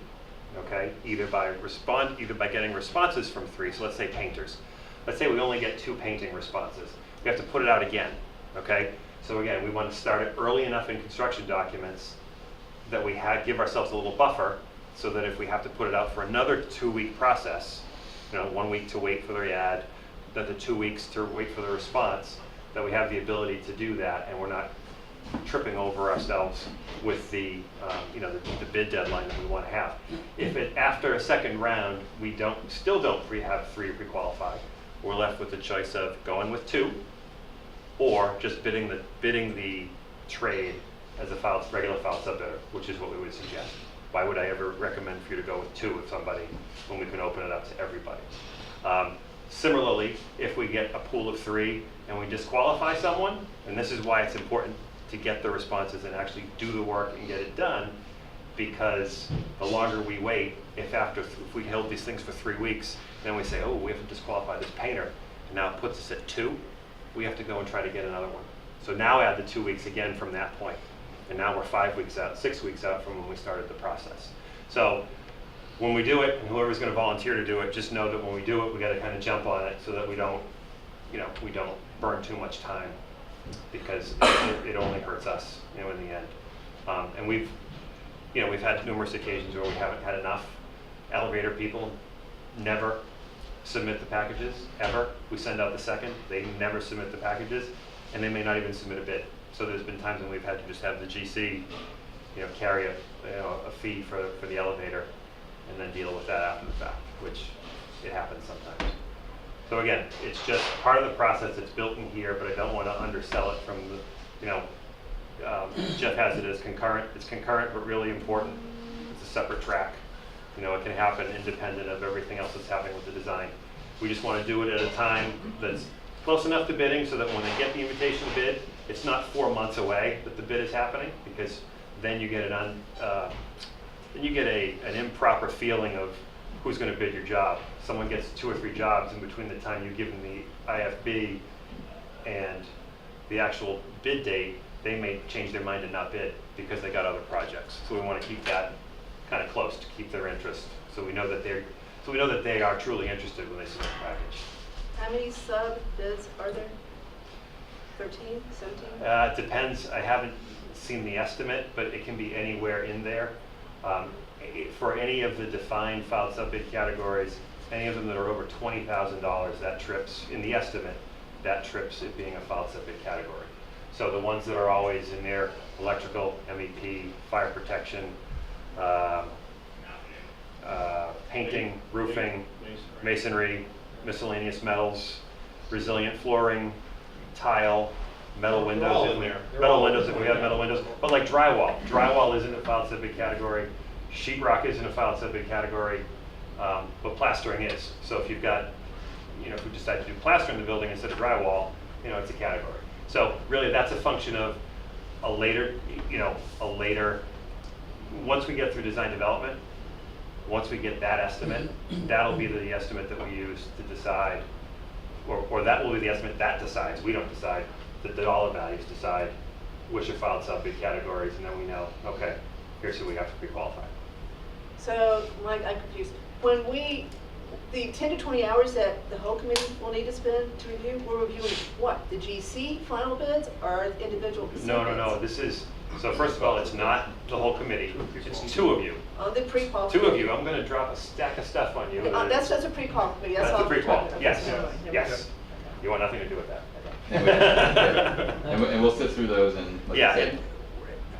okay, either by getting responses from 3, so let's say painters. Let's say we only get 2 painting responses. We have to put it out again, okay? So again, we want to start it early enough in construction documents that we give ourselves a little buffer so that if we have to put it out for another 2-week process, you know, 1 week to wait for the ad, then the 2 weeks to wait for the response, that we have the ability to do that and we're not tripping over ourselves with the, you know, the bid deadline that we want to have. If after a second round, we still don't have 3 pre-qualify, we're left with the choice of going with 2 or just bidding the trade as a regular file sub-bidder, which is what we would suggest. Why would I ever recommend for you to go with 2 with somebody when we can open it up to everybody? Similarly, if we get a pool of 3 and we disqualify someone, and this is why it's important to get the responses and actually do the work and get it done, because the longer we wait, if we held these things for 3 weeks, then we say, oh, we have to disqualify this painter, and now it puts us at 2, we have to go and try to get another one. So now add the 2 weeks again from that point, and now we're 5 weeks out, 6 weeks out from when we started the process. So when we do it, and whoever's going to volunteer to do it, just know that when we do it, we got to kind of jump on it so that we don't, you know, we don't burn too much time, because it only hurts us, you know, in the end. And we've had numerous occasions where we haven't had enough. Elevator people never submit the packages, ever. We send out the second, they never submit the packages, and they may not even submit a bid. So there's been times when we've had to just have the GC, you know, carry a fee for the elevator, and then deal with that after the fact, which it happens sometimes. So again, it's just part of the process. It's built in here, but I don't want to undersell it from the, you know, Jeff has it as concurrent. It's concurrent, but really important. It's a separate track. You know, it can happen independent of everything else that's happening with the design. We just want to do it at a time that's close enough to bidding so that when they get the invitation to bid, it's not 4 months away that the bid is happening, because then you get an improper feeling of who's going to bid your job. Someone gets 2 or 3 jobs in between the time you give them the IFB and the actual bid date. They may change their mind and not bid because they got other projects. So we want to keep that kind of close to keep their interest. So we know that they are truly interested when they submit the package. How many sub bids are there? 13, 17? It depends. I haven't seen the estimate, but it can be anywhere in there. For any of the defined filed sub-bid categories, any of them that are over $20,000, that trips, in the estimate, that trips it being a filed sub-bid category. So the ones that are always in there, electrical, MEP, fire protection, painting, roofing, masonry, miscellaneous metals, resilient flooring, tile, metal windows. all in there. They're Metal all windows in if we have metal windows. But like drywall. Drywall isn't a filed sub-bid category. Sheetrock isn't a filed sub-bid category. But plastering is. So if you've got, you know, if we decide to do plastering in the building instead of drywall, you know, it's a category. So really that's a function of a later, once we get through design development, once we get that estimate, that'll be the estimate that we use to decide, or that will be the estimate that decides. We don't decide, the dollar values decide which are filed sub-bid categories, and then we know, okay, here's who we have to pre-qualify. So, Mike, I'm confused. When the 10 to 20 hours that the whole committee will need to spend to review, we're reviewing what? The GC final bids or individual bids? No. This is, so first of all, it's not the whole committee. It's 2 of you. On the pre-qual. 2 of you. I'm going to drop a stack of stuff on you. That's just a pre-qual committee. That's That's all the we're pre-qual. talking about. Yes. Okay, never mind. Yes. You want nothing to do with that. And we'll sit through those and, like Yeah, you said,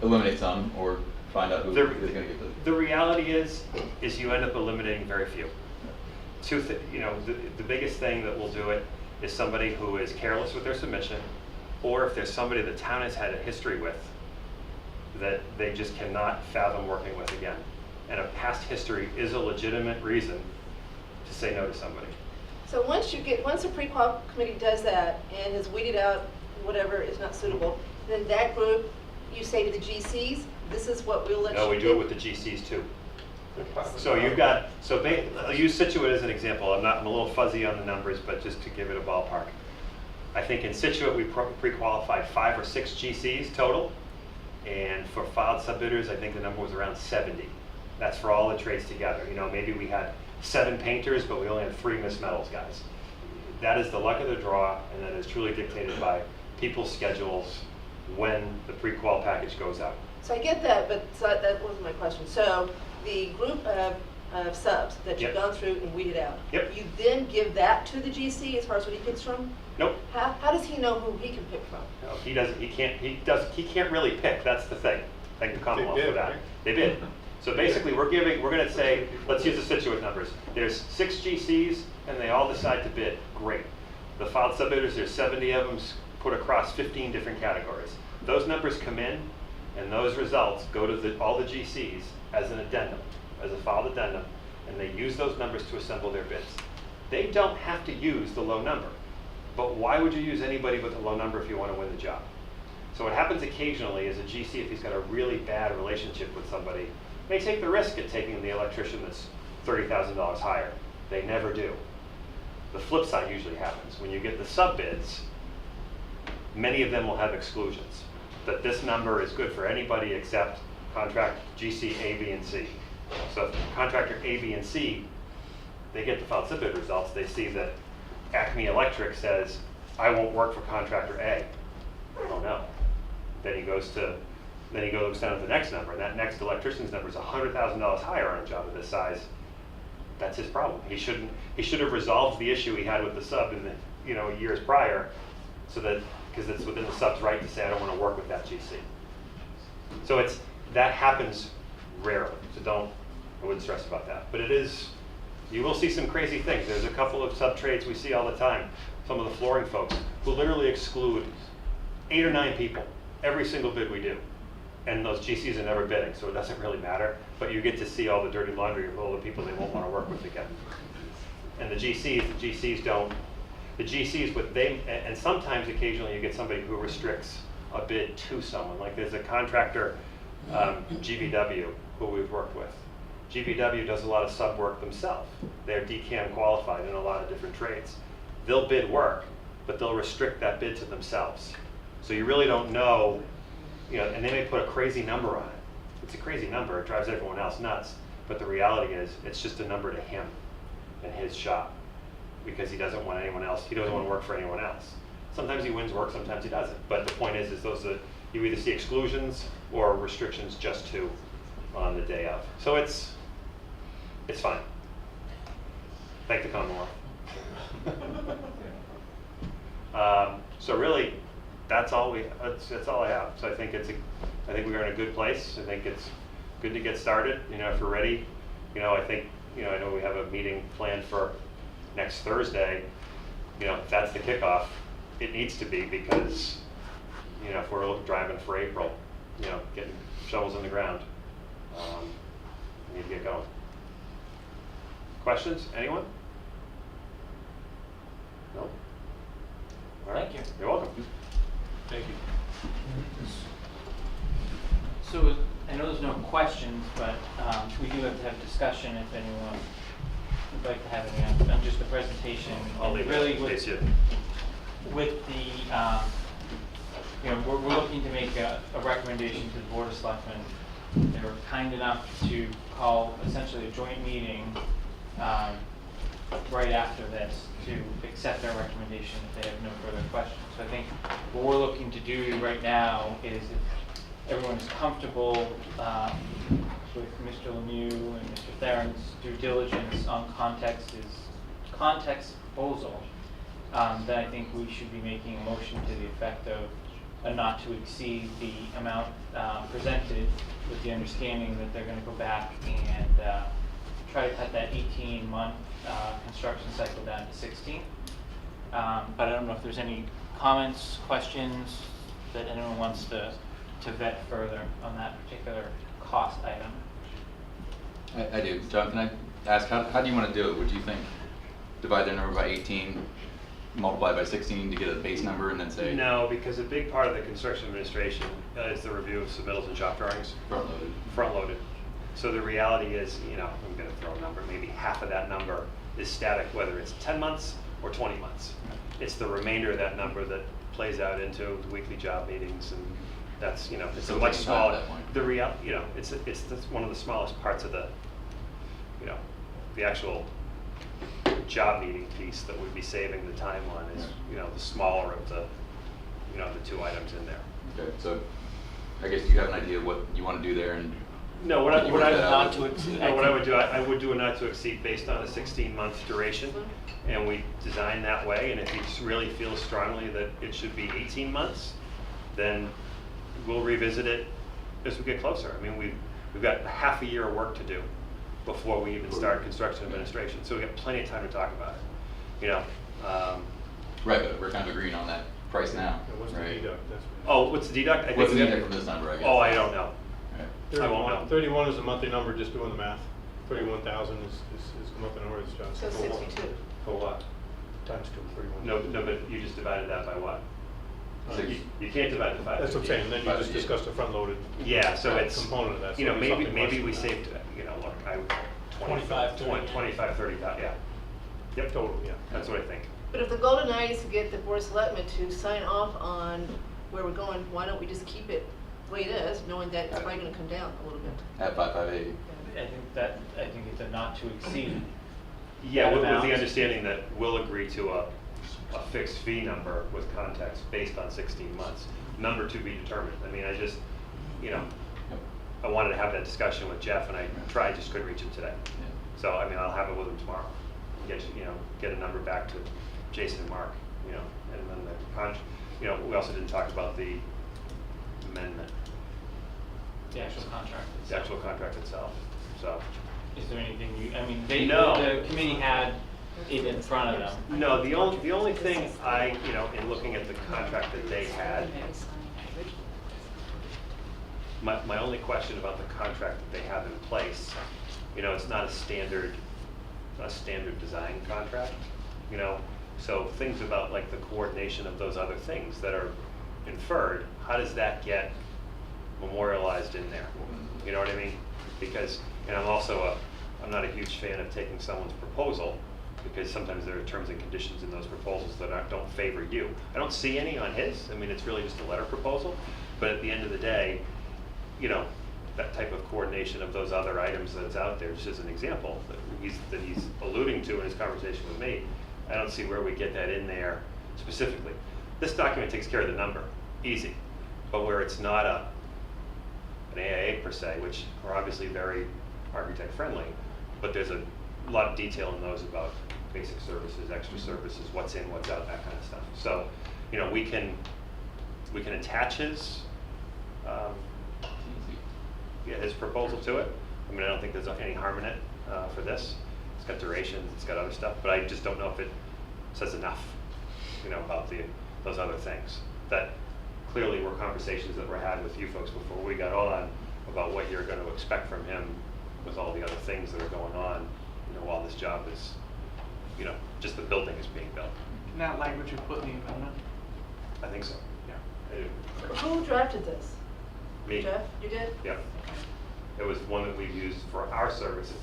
eliminate some or find out who is going to get The reality is you end up eliminating very few. The biggest thing that will do it is somebody who is careless with their submission, or if there's somebody the town has had a history with that they just cannot fathom working with again. And a past history is a legitimate reason to say no to somebody. So once the pre-qual committee does that and has weeded out whatever is not suitable, then that group, you say to the GCs, this is what we'll let you do? No, we do it with the GCs too. So you've got, I'll use Situate as an example. I'm a little fuzzy on the numbers, but just to give it a ballpark. I think in Situate, we pre-qualified 5 or 6 GCs total. And for filed subbidders, I think the number was around 70. That's for all the trades together. You know, maybe we had 7 painters, but we only had 3 Miss Metals guys. That is the luck of the draw, and that is truly dictated by people's schedules when the pre-qual package goes out. So I get that, but that wasn't my question. So the group of subs that you've Yep. gone through and weeded out, Yep. you then give that to the GC as far as what he picks from? Nope. How does he know who he can pick from? No, he doesn't. He can't really pick. That's the thing. Thank the Commonwealth They for bid, that. right? They bid. So basically, we're going to say, let's use the Situate numbers. There's 6 GCs, and they all decide to bid. Great. The filed subbidders, there's 70 of them put across 15 different categories. Those numbers come in, and those results go to all the GCs as an addendum, as a filed addendum, and they use those numbers to assemble their bids. They don't have to use the low number. But why would you use anybody with a low number if you want to win the job? So what happens occasionally is a GC, if he's got a really bad relationship with somebody, may take the risk at taking the electrician that's $30,000 higher. They never do. The flip side usually happens. When you get the sub bids, many of them will have exclusions. That this number is good for anybody except contract GC A, B, and C. So if contractor A, B, and C, they get the filed sub bid results, they see that Acme Electric says, I won't work for contractor A. Oh no. Then he goes down to the next number, and that next electrician's number is $100,000 higher on a job of this size. That's his problem. He should have resolved the issue he had with the sub in the years prior, so that, because it's within the sub's right to say I don't want to work with that GC. So that happens rarely. So I wouldn't stress about that. But you will see some crazy things. There's a couple of sub trades we see all the time. Some of the flooring folks who literally exclude 8 or 9 people every single bid we do. And those GCs are never bidding, so it doesn't really matter. But you get to see all the dirty laundry of all the people they won't want to work with again. And the GCs don't. The GCs, and sometimes occasionally you get somebody who restricts a bid to someone. Like there's a contractor, GVW, who we've worked with. GVW does a lot of sub work themselves. They're DCAM qualified in a lot of different trades. They'll bid work, but they'll restrict that bid to themselves. So you really don't know, and they may put a crazy number on it. It's a crazy number, it drives everyone else nuts. But the reality is, it's just a number to him and his shop, because he doesn't want anyone else, he doesn't want to work for anyone else. Sometimes he wins work, sometimes he doesn't. But the point is you either see exclusions or restrictions just to on the day of. So it's fine. Thank the Commonwealth. So really, that's all I have. So I think we're in a good place. I think it's good to get started. If we're ready, I think, I know we have a meeting planned for next Thursday. If that's the kickoff, it needs to be, because, if we're driving for April, getting shovels in the ground, we need to get going. Questions? Anyone? No? All right. Thank you. You're welcome. Thank you. So I know there's no questions, but we do have to have discussion if anyone would like to have any on just the presentation. I'll leave really it in case you. with the, we're looking to make a recommendation to the Board of Selectmen. They were kind enough to call essentially a joint meeting right after this to accept their recommendation if they have no further questions. So I think what we're looking to do right now is, if everyone is comfortable with Mr. Lemieux and Mr. Theron's due diligence on context proposal, then I think we should be making a motion to the effect of not to exceed the amount presented, with the understanding that they're going to go back and try to cut that 18-month construction cycle down to 16. But I don't know if there's any comments, questions that anyone wants to vet further on that particular cost item? I do. John, can I ask, how do you want to do it? Would you think divide their number by 18, multiply by 16 to get a base number, and then say? No, because a big part of the construction administration is the review of submittals and shop drawings. Front-loaded. Front-loaded. So the reality is, you know, I'm gonna throw a number, maybe half of that number is static, whether it's 10 months or 20 months. It's the remainder of that number that plays out into the weekly job meetings, and that's, you know, it's a Still much taking time at smaller, that point. the you know, it's one of the smallest parts of the, you know, the actual job meeting piece that would be saving the time on is, you know, the smaller of the, you know, the two items in there. Okay, so I guess you have an idea of what you want to do there, and No, what I Can you work that out? Not to exceed. no, what I would do, I would do a not to exceed based on a 16-month duration, and we design that way, and if he really feels strongly that it should be 18 months, then we'll revisit it as we get closer. I mean, we've got half a year of work to do before we even start construction administration, so we've got plenty of time to talk about it, you know. right, but we're kind of agreeing on that price now, Yeah, what's the right? deduct? That's what- Oh, what's the deduct? I think What's the we have- deduct from this number, I guess? Oh, I don't know. Right. I won't know. 31 is the monthly number, just doing the math. 31,000 is the monthly number, it's John. So 62. For what? Times 2, 31. No, but you just divided that by what? Six. You can't divide the 550. That's what I'm saying, then you just discussed the front-loaded Yeah, so it's, component of that. you know, so it's maybe, something less maybe than we that. saved, you know, look, 25, 30. 25, 30, yeah. Yep, Total, yeah. that's what I think. But if the goal tonight is to get the board of selectmen to sign off on where we're going, why don't we just keep it the way it is, knowing that it's probably gonna come down a little bit? At 558. I think it's a not to exceed. Yeah, with Amount. the understanding that we'll agree to a fixed fee number with context based on 16 months. Number to be determined. I mean, I just, you know, I wanted to have that discussion with Jeff, and I tried, just couldn't reach him today. Yeah. So, I mean, I'll have it with him tomorrow. Get a number back to Jason and Mark, you know, and then you know, we also didn't talk about the amendment, The actual contract. the actual contract itself, so. Is there anything No. the committee had it in front of them. No, the only thing you know, in looking at the contract that they had, my only question about the contract that they have in place, you know, it's not a standard design contract, you know, so things about like the coordination of those other things that are inferred, how does that get memorialized in there? You know what I mean? Because, and I'm not a huge fan of taking someone's proposal, because sometimes there are terms and conditions in those proposals that don't favor you. I don't see any on his. I mean, it's really just a letter proposal. But at the end of the day, you know, that type of coordination of those other items that's out there, just as an example, that he's alluding to in his conversation with me, I don't see where we get that in there specifically. This document takes care of the number, easy. But where it's not an AIA per se, which are obviously very architect friendly, but there's a lot of detail in those about basic services, extra services, what's in, what's out, that kind of stuff. So, you know, we can attach his his proposal to it. I mean, I don't think there's any harm in it for this. It's got durations, it's got other stuff, but I just don't know if it says enough, you know, about those other things. That clearly were conversations that were had with you folks before we got on about what you're going to expect from him with all the other things that are going on, you know, while this job is, you know, just the building is being built. And that language you put in the amendment? I think so. Yeah. I do. Who drafted this? Me. Jeff, you did? Yeah. It was one that we've used for our services.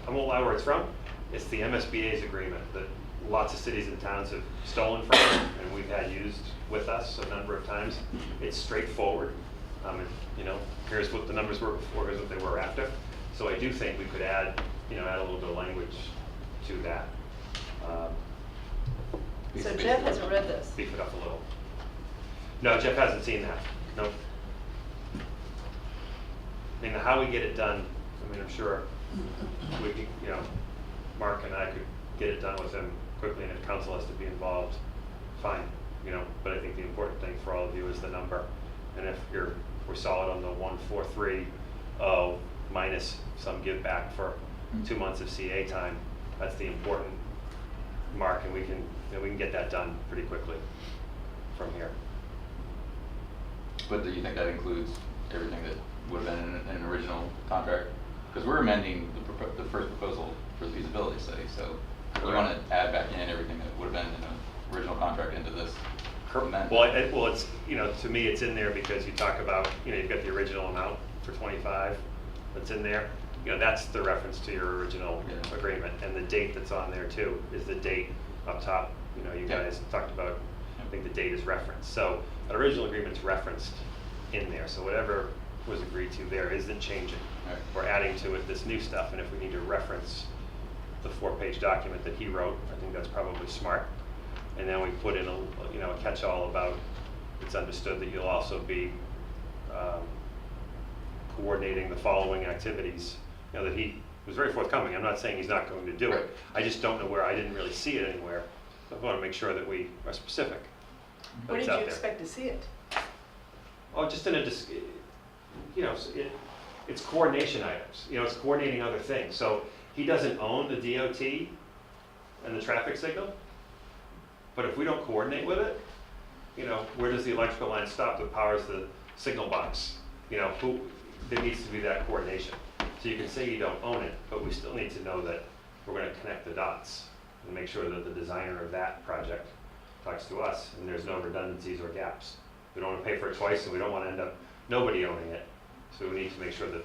I won't lie where it's from. It's the MSBA's agreement that lots of cities and towns have stolen from, and we've had used with us a number of times. It's straightforward. You know, here's what the numbers were before, here's what they were after. So I do think we could add a little bit of language to that. So Jeff hasn't read this? Beef it up a little. No, Jeff hasn't seen that. Nope. I mean, how we get it done, I mean, I'm sure we could, you know, Mark and I could get it done with him quickly, and if council has to be involved, fine, you know, but I think the important thing for all of you is the number. And if we're solid on the 143 minus some give back for 2 months of CA time, that's the important mark, and we can get that done pretty quickly. from here. But do you think that includes everything that would have been in an original contract? Because we're amending the first proposal for the feasibility study, so we want to add back in everything that would have been in the original contract into this amendment. Well, it's, to me, it's in there because you talk about, you've got the original amount for 25 that's in there. That's the reference to your original agreement, and the date that's on there too is the date up top. You guys talked about, I think the date is referenced. So an original agreement's referenced in there. So whatever was agreed to there isn't changing. Right. We're adding to it this new stuff, and if we need to reference the 4-page document that he wrote, I think that's probably smart. And then we put in a catch-all about it's understood that you'll also be coordinating the following activities. That he was very forthcoming. I'm not saying he's not going to do it. I just don't know where. I didn't really see it anywhere. So I want to make sure that we are specific. But Where it's did you out there. expect to see it? Oh, just in a, it's coordination items. It's coordinating other things. So he doesn't own the DOT and the traffic signal, but if we don't coordinate with it, where does the electrical line stop that powers the signal box? There needs to be that coordination. So you can say you don't own it, but we still need to know that we're going to connect the dots and make sure that the designer of that project talks to us and there's no redundancies or gaps. We don't want to pay for it twice, and we don't want to end up nobody owning it. So we need to make sure that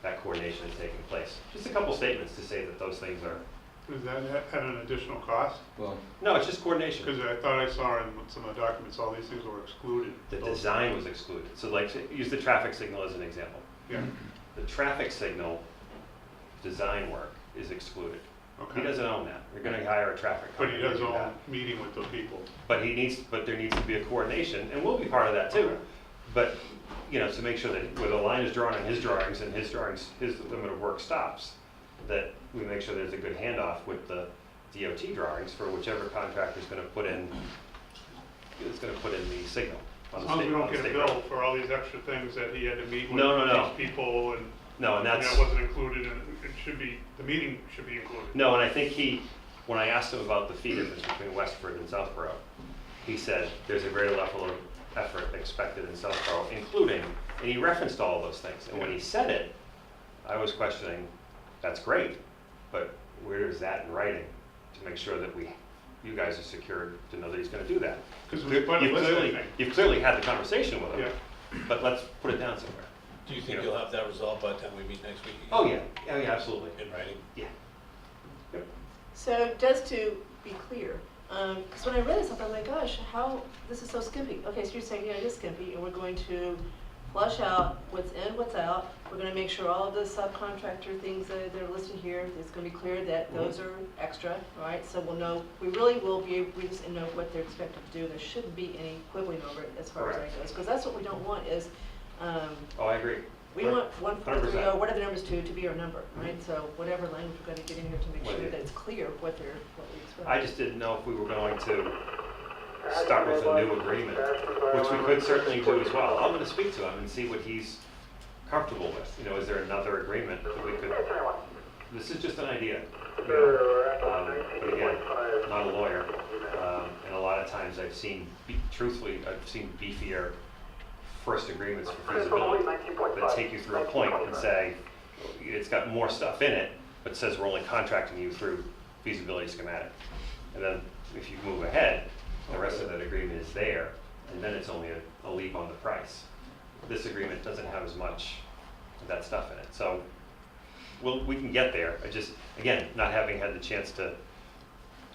that coordination is taking place. Just a couple statements to say that those things are. Does that at an additional cost? Well, No, it's just coordination. Because I thought I saw in some of the documents, all these things were excluded. The design was excluded. So use the traffic signal as an example. Yeah, The traffic signal design work is excluded. okay. He doesn't own that. You're going to hire a traffic But company he to does do own that. meeting with the people. But there needs to be a coordination, and we'll be part of that too. Okay. But, to make sure that where the line is drawn on his drawings and his limit of work stops, that we make sure there's a good handoff with the DOT drawings for whichever contractor is going to put in the signal on As the long as state, we on don't the get a state bill road. for all these extra things that he had to meet with No. these people and. No, and that's. That wasn't included, and it should be, the meeting should be included. No, and I think when I asked him about the fee difference between Westford and Southborough, he said there's a greater level of effort expected in Southborough, including, and he referenced all of those things. And when he said it, I was questioning, that's great, but where is that in writing to make sure that you guys are secured to know that he's going to do that? Because we put a list, I think. You've clearly had the conversation with him, Yeah. but let's put it down somewhere. Do you think you'll have that resolved by the time we meet next week? Oh yeah, absolutely. In writing? Yeah. Yep. So just to be clear, because when I read this, I thought, oh my gosh, this is so skimpy. Okay, so you're saying, it is skimpy, and we're going to flush out what's in, what's out. We're going to make sure all of the subcontractor things that are listed here, it's going to be clear that those are extra, right? So we'll know, we really will we just know what they're expected to do. There shouldn't be any quibbling over it as far as Correct. that goes, because that's what we don't want is, Oh, I agree. we want 143, 100%. whatever the number's to be our number, right? So whatever language we're going to get in here to make Well, sure yeah. that it's clear what we expect. I just didn't know if we were going to start with a new agreement, which we could certainly do as well. I'm going to speak to him and see what he's comfortable with. Is there another agreement that we could? This is just an idea. But again, not a lawyer. And a lot of times truthfully, I've seen beefier first agreements for feasibility that take you through a point and say, it's got more stuff in it, but says we're only contracting you through feasibility schematic. And then if you move ahead, the rest of that agreement is there, and then it's only a leap on the price. This agreement doesn't have as much of that stuff in it. So we can get there. I just, again, not having had the chance to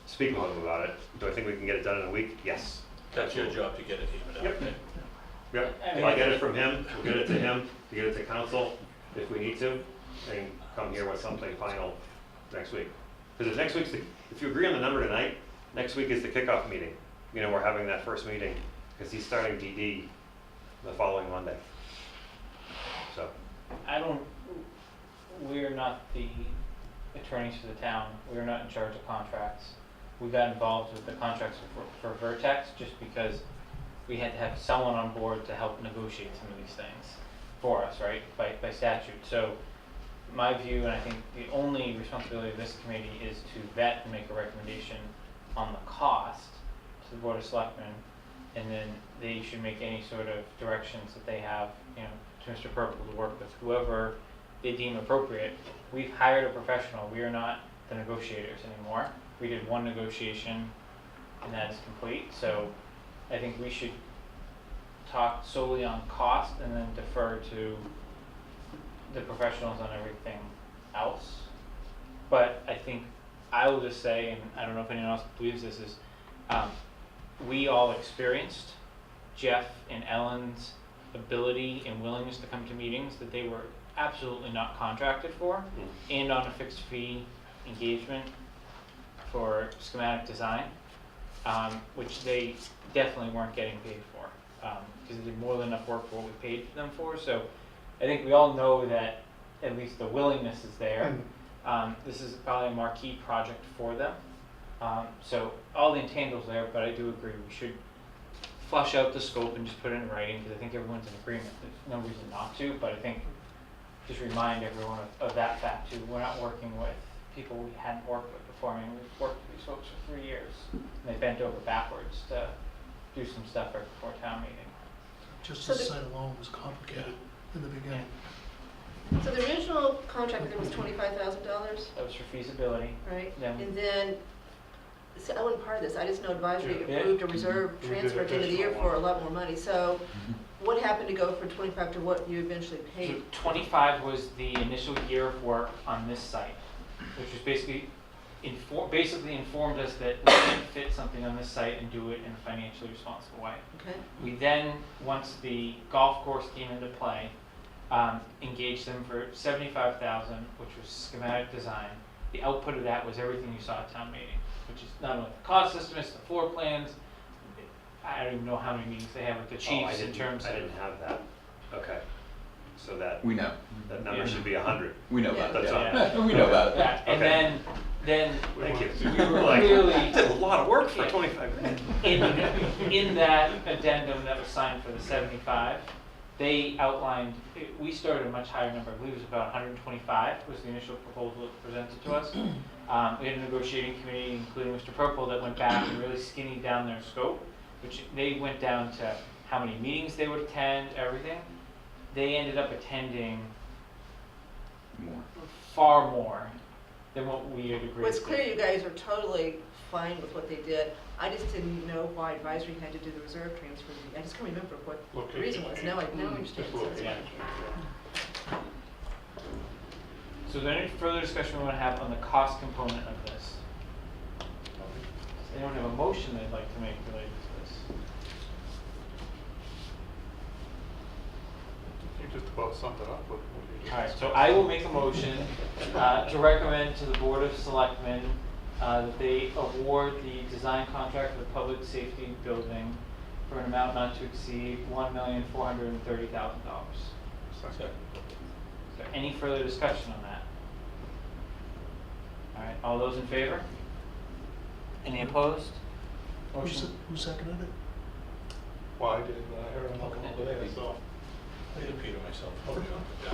speak with him about it, do I think we can get it done in a week? Yes. That's your job to get it evened out. Yep. Yep. I mean, I'll get it from him, we'll get it to him, we'll get it to council if we need to, and come here with something final next week. Because if you agree on the number tonight, next week is the kickoff meeting. We're having that first meeting, because he's starting DD the following Monday. So, we're not the attorneys for the town. We're not in charge of contracts. We got involved with the contracts for Vertex just because we had to have someone on board to help negotiate some of these things for us, right, by statute. So my view, and I think the only responsibility of this committee is to vet and make a recommendation on the cost to the Board of Selectmen and then they should make any sort of directions that they have, you know, to Mr. Purple to work with whoever they deem appropriate. We've hired a professional. We are not the negotiators anymore. We did one negotiation and that is complete. So I think we should talk solely on cost and then defer to the professionals on everything else. But I think I will just say, and I don't know if anyone else believes this, is we all experienced Jeff and Ellen's ability and willingness to come to meetings that they were absolutely not contracted for, and on a fixed fee engagement for schematic design, which they definitely weren't getting paid for, because they did more than enough work for what we paid them for. So I think we all know that at least the willingness is there. This is probably a marquee project for them. So all the intangibles there, but I do agree we should flush out the scope and just put it in writing, because I think everyone's in agreement. There's no reason not to, but I think just remind everyone of that fact too. We're not working with people we hadn't worked with before. I mean, we've worked with these folks for 3 years, and they bent over backwards to do some stuff right before town meeting. Just So the the- site alone was complicated in the beginning. So the original contract with them was $25,000, That was for feasibility. right? Yeah. And then, see, I wasn't part of this, I just know advisory Yeah. approved a reserve We did transfer at the end of the year additional for a lot more money. So what happened to go from 25 to what you eventually So paid? 25 was the initial year of work on this site, which was basically informed us that we can't fit something on this site and do it in a financially responsible way. Okay, We then, once the golf course came into play, engaged them for $75,000, which was schematic design. The output of that was everything you saw at town meeting, which is not only the cost estimates, the floor plans. I don't even know how many meetings they have with the chiefs in terms I of. didn't have that. Okay. So that We know. number Yeah. should be 100. We know about it. That's Yeah. all. We know about it. Yeah, and Okay. then Thank you. we were Like, clearly I did a lot of work for Yeah. 25 grand. in that addendum that was signed for the 75, they outlined, we started a much higher number. I believe it was about 125 was the initial proposal that was presented to us. We had a negotiating committee, including Mr. Purple, that went back and really skinny down their scope, which they went down to how many meetings they would attend, everything. They ended up attending More. far more than what we had agreed well, it's to. clear you guys are totally fine with what they did. I just didn't know why advisory had to do the reserve transfer. I just can't remember what the reason was. Now I understand. Just So it's location. fine. So is there any further discussion we want to have on the cost component of this? Does anyone have a motion they'd like to make related to this? You just about summed it up with what you just All right, said. so I will make a motion to recommend to the Board of Selectmen that they award the design contract for the public safety building for an amount not to exceed $1,430,000. Second. Is there any further discussion on that? All right, all those in favor? Any opposed? Motion. Who seconded it? Well, I did, I heard him over there, so. I did Peter myself. Okay. Yeah.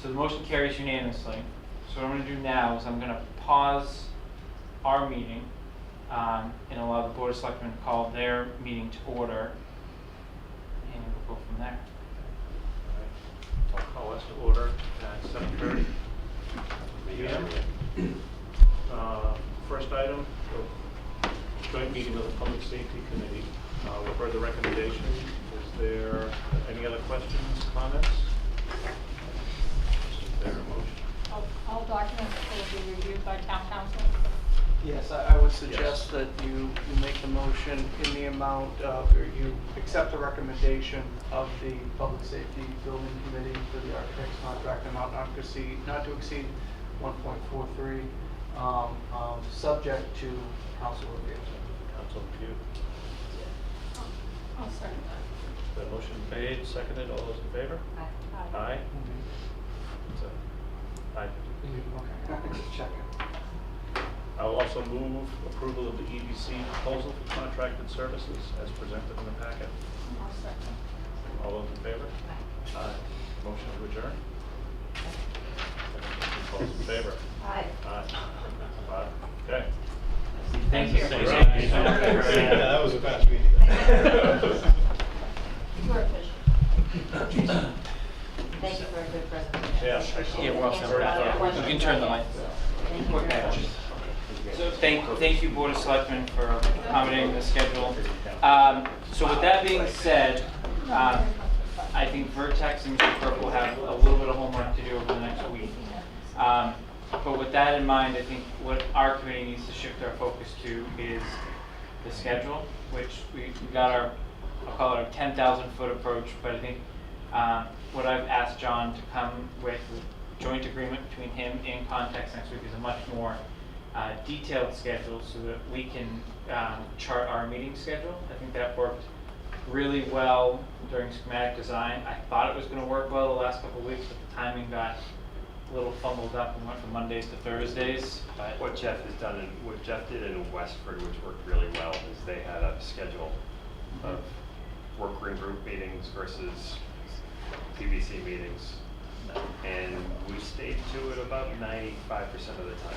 So the motion carries unanimously. So what I'm going to do now is I'm going to pause our meeting and allow the Board of Selectmen to call their meeting to order, and we'll go from there. I'll call us to order at 7:30 p.m. First item, joint meeting of the Public Safety Committee. We've heard the recommendation. Is there any other questions, comments? Is there a motion? All documents will be reviewed by town council. Yes, I would suggest that you make the motion in the amount of, or you accept the recommendation of the Public Safety Building Committee for the architect's contract amount not to exceed 1.43, subject to council review. Council review. I'll second that. The motion made, seconded. All those in favor? Aye. Aye. So, aye. Okay, just checking. I will also move approval of the EDC proposal for contracted services as presented in the packet. I'll second. All those in favor? Aye. Motion to adjourn? All those in favor? Aye. Aye. Aye. Okay. Thank you. Thank you. Yeah, that was a fast meeting. Yeah, we're all set. You can turn the lights. Okay. So thank you, Board of Selectmen, for accommodating the schedule. So with that being said, I think Vertex and Mr. Burke will have a little bit of homework to do over the next week. But with that in mind, I think what our committee needs to shift our focus to is the schedule, which we got our, I'll call it our 10,000 foot approach, but I think what I've asked John to come with a joint agreement between him and Context next week is a much more detailed schedule so that we can chart our meeting schedule. I think that worked really well during schematic design. I thought it was going to work well the last couple of weeks, but the timing got a little fumbled up and went from Mondays to Thursdays. But What Jeff has done, and what Jeff did in Westford, which worked really well, is they had a schedule of working group meetings versus PBC meetings. And we stayed to it about 95% of the time.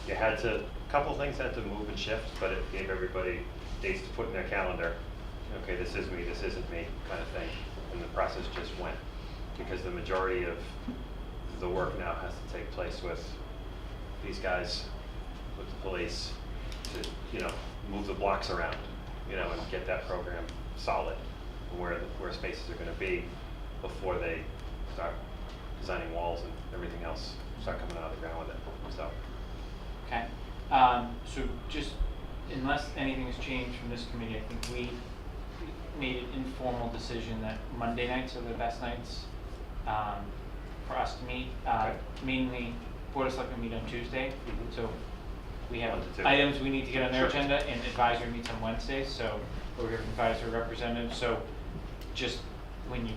You had to, a couple things had to move and shift, but it gave everybody dates to put in their calendar. Okay, this is me, this isn't me, kind of thing. And the process just went. Because the majority of the work now has to take place with these guys, with the police, to, move the blocks around, and get that program solid, where spaces are gonna be before they start designing walls and everything else, start coming out of the ground with it, so. okay, so just unless anything has changed from this committee, I think we made an informal decision that Monday nights are the best nights for us to meet. Okay. Mainly, Board of Selectmen meet on Tuesday, so we have 1 to 2. items we need to get on their Sure. agenda, and advisory meets on Wednesdays, so we're here from advisory representatives. So just when you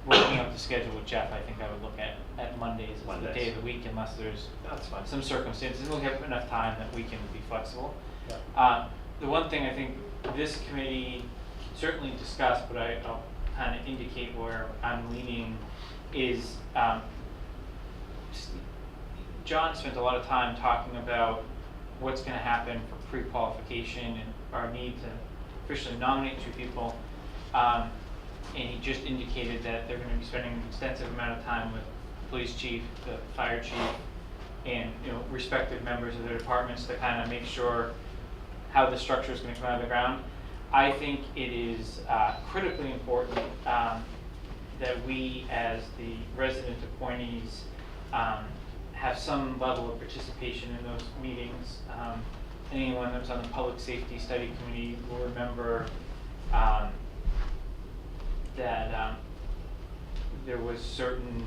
working up the schedule with Jeff, I think I would look at Mondays as the day of the week, unless there's That's fine. some circumstances. We'll have enough time that we can be flexible. Yeah. The one thing I think this committee certainly discussed, but I'll kind of indicate where I'm leaning, is John spent a lot of time talking about what's going to happen for pre-qualification and our need to officially nominate 2 people. And he just indicated that they're going to be spending an extensive amount of time with the police chief, the fire chief, and respective members of their departments to kind of make sure how the structure is going to come out of the ground. I think it is critically important that we, as the resident appointees, have some level of participation in those meetings. Anyone that was on the Public Safety Study Committee will remember that there was certain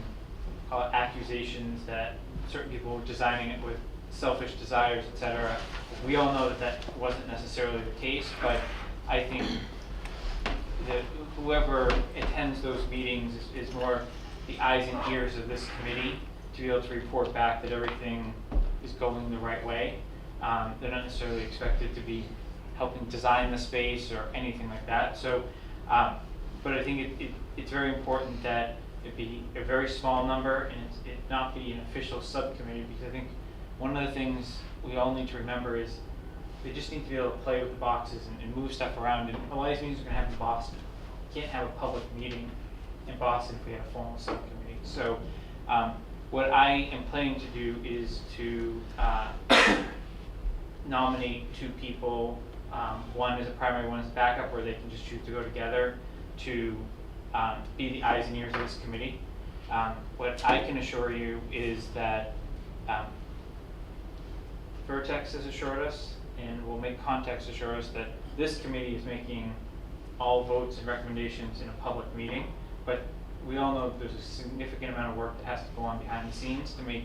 accusations that certain people were designing it with selfish desires, etc. We all know that that wasn't necessarily the case, but I think that whoever attends those meetings is more the eyes and ears of this committee to be able to report back that everything is going the right way. They're not necessarily expected to be helping design the space or anything like that. So, but I think it's very important that it be a very small number and it not be an official subcommittee, because I think one of the things we all need to remember is they just need to be able to play with the boxes and move stuff around. And a lot of these meetings are going to happen in Boston. You can't have a public meeting in Boston if we have a formal subcommittee. So what I am planning to do is to nominate 2 people. One is a primary, one is a backup, where they can just choose to go together to be the eyes and ears of this committee. What I can assure you is that Vertex has assured us, and will make Context assure us, that this committee is making all votes and recommendations in a public meeting. But we all know that there's a significant amount of work that has to go on behind the scenes to make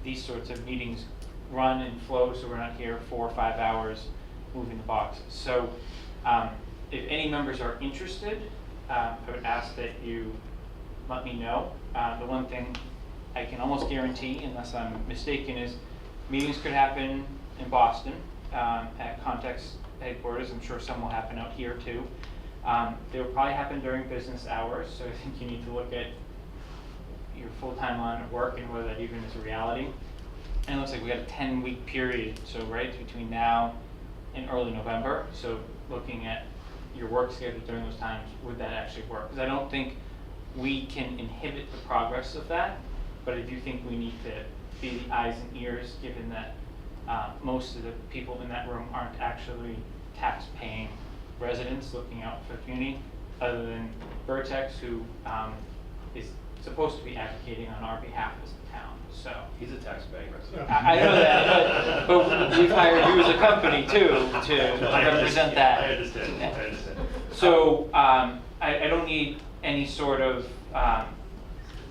these sorts of meetings run and flow, so we're not here 4 or 5 hours moving the boxes. So if any members are interested, I would ask that you let me know. The one thing I can almost guarantee, unless I'm mistaken, is meetings could happen in Boston at Context headquarters. I'm sure some will happen out here too. They will probably happen during business hours, so I think you need to look at your full-time line of work and whether that even is a reality. And it looks like we got a 10-week period, so right between now and early November. So looking at your work schedule during those times, would that actually work? Because I don't think we can inhibit the progress of that but I do think we need to be the eyes and ears, given that most of the people in that room aren't actually tax-paying residents looking out for the community, other than Vertex, who is supposed to be advocating on our behalf as a town, so. He's a tax-paying resident. I know that, but we've hired you as a company too, to represent that. I understand, I understand. So, I don't need any sort of, How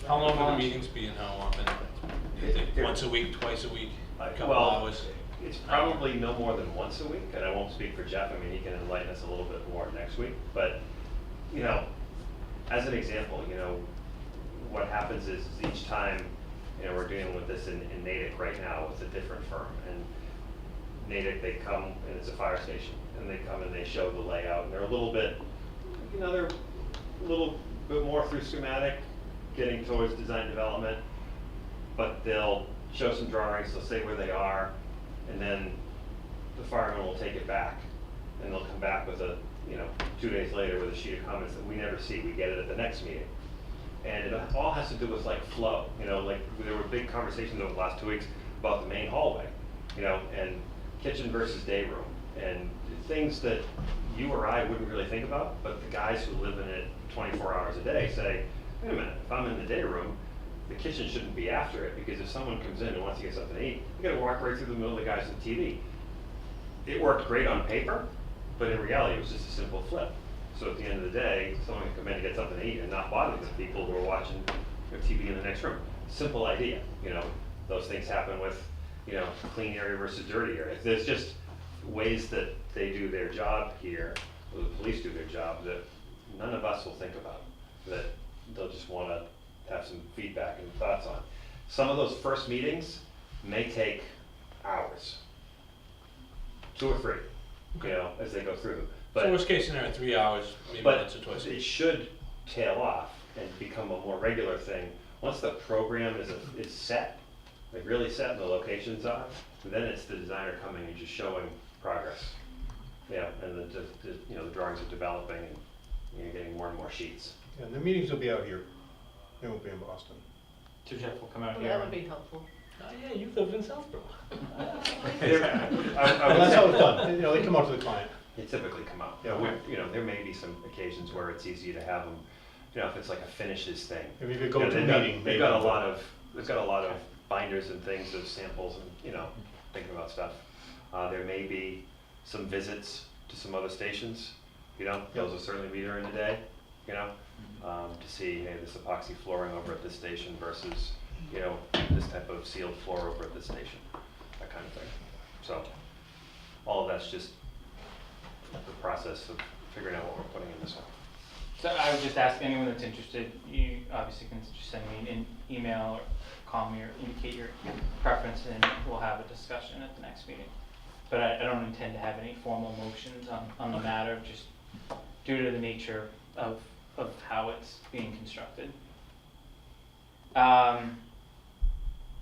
long will the meetings be and how often? Do you think once a week, twice a week, a couple Well, hours? it's probably no more than once a week, and I won't speak for Jeff, I mean, he can enlighten us a little bit more next week, but, you know, as an example, you know, what happens is each time, you know, we're dealing with this in Natick right now with a different firm, and Natick, they come, and it's a fire station, and they come and they show the layout, and they're a little bit, you know, they're a little bit more through schematic, getting towards design development, but they'll show some drawings, they'll say where they are, and then the fireman will take it back, and they'll come back with a, you know, 2 days later with a sheet of comments that we never see, we get it at the next meeting. And it all has to do with like flow, you know, like there were big conversations over the last 2 weeks about the main hallway, you know, and kitchen versus day room, and things that you or I wouldn't really think about, but the guys who live in it 24 hours a day say, wait a minute, if I'm in the day room, the kitchen shouldn't be after it, because if someone comes in and wants to get something to eat, you gotta walk right through the middle of the guys on TV. It worked great on paper, but in reality, it was just a simple flip. So at the end of the day, someone can come in and get something to eat and not bother the people who are watching their TV in the next room. Simple idea, you know, those things happen with, you know, clean area versus dirty area. There's just ways that they do their job here, or the police do their job, that none of us will think about, that they'll just wanna have some feedback and thoughts on. Some of those first meetings may take hours, 2 or 3, you know, as they go through them. So worst case scenario, 3 hours, maybe once or twice a It week. should tail off and become a more regular thing. Once the program is set, like really set and the locations are, then it's the designer coming and just showing progress. Yeah, and the you know, the drawings are developing and you're getting more and more sheets. And the meetings will be out here. They won't be in Boston. So Jeff will come out Well, here. that would be helpful. Oh, yeah, you lived in Southborough. I would Well, that's how say- it's done. You know, they come out to the client. They typically come out. Yeah, You know, there may be some occasions where it's easy to have them, you know, if it's like a finishes thing. If you could You go know, to a they've got- meeting. They've got a lot of binders and things of samples and, you know, thinking about stuff. There may be some visits to some other stations, you know, those will certainly be during the day, you know, to see, hey, this epoxy flooring over at this station versus, you know, this type of sealed floor over at this station, that kind of thing. So, all of that's just the process of figuring out what we're putting in this one. So I would just ask anyone that's interested, you obviously can just send me an email or call me or indicate your preference, and we'll have a discussion at the next meeting. But I don't intend to have any formal motions on the matter, just due to the nature of how it's being constructed.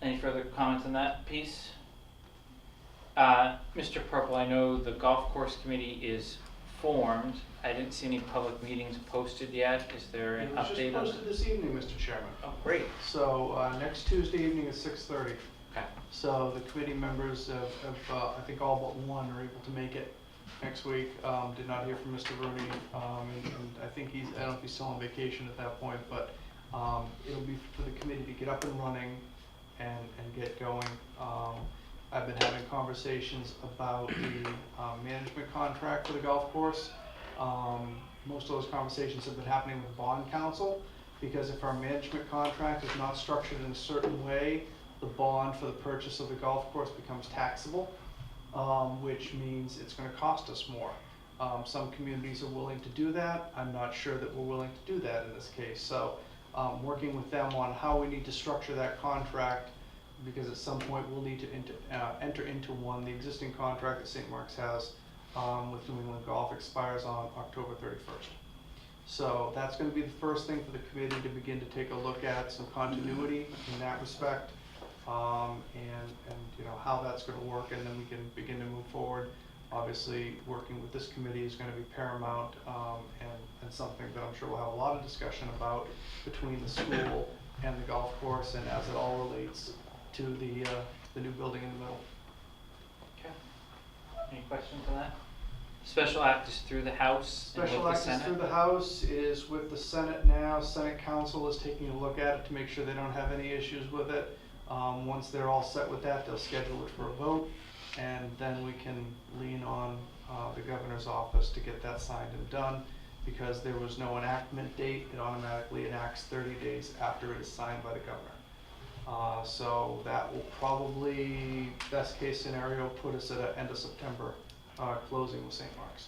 Any further comments on that piece? Mr. Purple, I know the golf course committee is formed. I didn't see any public meetings posted yet. Is there an It was update just on posted this evening, Mr. Chairman. Oh, great. So, next Tuesday evening at 6:30. Okay. So the committee members have I think all but one are able to make it next week. Did not hear from Mr. Rooney, and I think I don't know if he's still on vacation at that point, but it'll be for the committee to get up and running and get going. I've been having conversations about the management contract for the golf course. Most of those conversations have been happening with bond counsel, because if our management contract is not structured in a certain way, the bond for the purchase of the golf course becomes taxable, which means it's going to cost us more. Some communities are willing to do that. I'm not sure that we're willing to do that in this case. So working with them on how we need to structure that contract, because at some point we'll need to enter into one. The existing contract that St. Mark's has with New England Golf expires on October 31st. So that's going to be the first thing for the committee to begin to take a look at, some continuity in that respect, and you know how that's going to work, and then we can begin to move forward. Obviously, working with this committee is going to be paramount, and something that I'm sure we'll have a lot of discussion about between the school and the golf course, and as it all relates to the new building in the middle. Okay. Any questions on that? Special act is through the House and with Special the act is Senate? through the House, is with the Senate now. Senate Council is taking a look at it to make sure they don't have any issues with it. Once they're all set with that, they'll schedule it for a vote, and then we can lean on the governor's office to get that signed and done. Because there was no enactment date, it automatically enacts 30 days after it is signed by the governor. So that will probably, best case scenario, put us at an end of September closing with St. Mark's.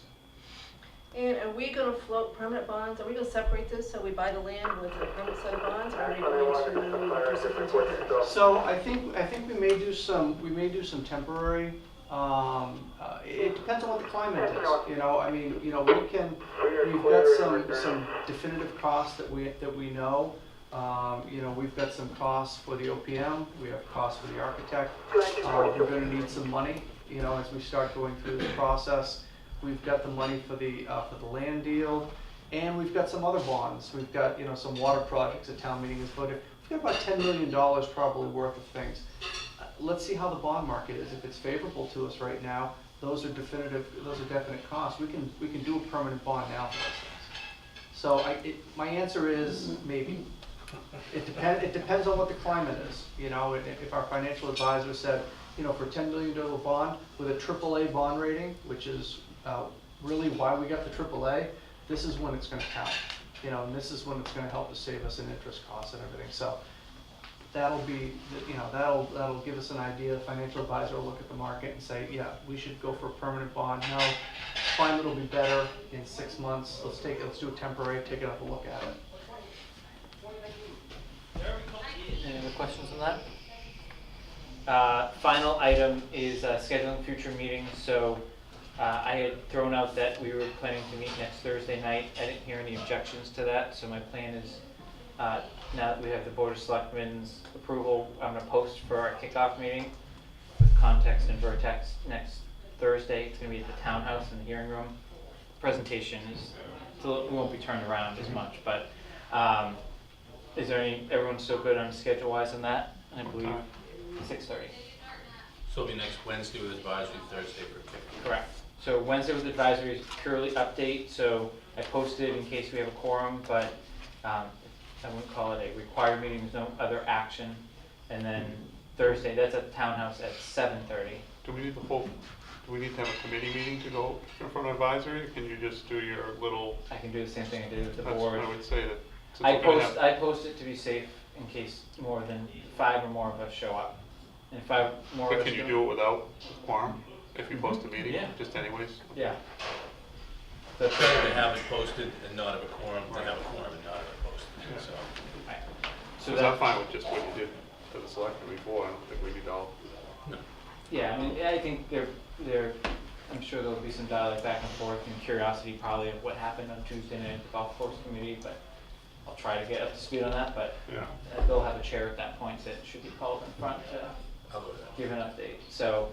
And are we gonna float permanent bonds? Are we gonna separate this, so we buy the land with a permanent set of bonds, or are we going to do something temporary? So I think we may do some temporary. It depends on what the climate is. You know, I mean, you know, we've got some definitive costs that we know. You know, we've got some costs for the OPM. We have costs for the architect. We're going to need some money. You know, as we start going through this process, we've got the money for the land deal, and we've got some other bonds. We've got, you know, some water projects that town meeting has voted. We've got about $10 million probably worth of things. Let's see how the bond market is. If it's favorable to us right now, those are definite costs. We can do a permanent bond now for those things. So my answer is maybe. It depends on what the climate is. You know, if our financial advisor said, you know, for $10 million bond with a AAA bond rating, which is really why we got the AAA, this is when it's going to count. You know, and this is when it's going to help to save us in interest costs and everything. So that'll be, you know, that'll give us an idea. The financial advisor will look at the market and say, yeah, we should go for a permanent bond. No, climate will be better in 6 months. Let's do a temporary, take another look at it. Any other questions on that? Final item is scheduling future meetings. So I had thrown out that we were planning to meet next Thursday night. I didn't hear any objections to that. So my plan is, now that we have the Board of Selectmen's approval, I'm going to post for our kickoff meeting with context and vertex next Thursday. It's going to be at the townhouse in the hearing room. Presentation is, we won't be turned around as much, but is there everyone's still good on schedule-wise on that? I believe 6:30. So it'll be next Wednesday with advisory, Thursday for kickoff. Correct. So Wednesday with advisory is purely update, so I posted in case we have a quorum, but I wouldn't call it a required meeting, there's no other action. And then Thursday, that's at the townhouse at 7:30. Do we need to have a committee meeting to go in front of advisory? Can you just do your little? I can do the same thing I did with the That's board. what I would say that. since I we're gonna have- post it to be safe in case more than 5 or more of us show up. And if 5 more of But us can you show- do it without a quorum if you post a meeting? Yeah. Just anyways? Yeah. It's better to have it posted and not have a quorum than have a quorum and not have it posted, Yeah. so. Right. So Because that, I'm fine with just what you did to the selectmen before. I don't think we need all. No. yeah, I mean, I think I'm sure there'll be some dialogue back and forth and curiosity probably of what happened on Tuesday night at the golf course committee, but I'll try to get up to speed on that, but Yeah. they'll have a chair at that point that should be called in front to I'll go with that. give an update. So,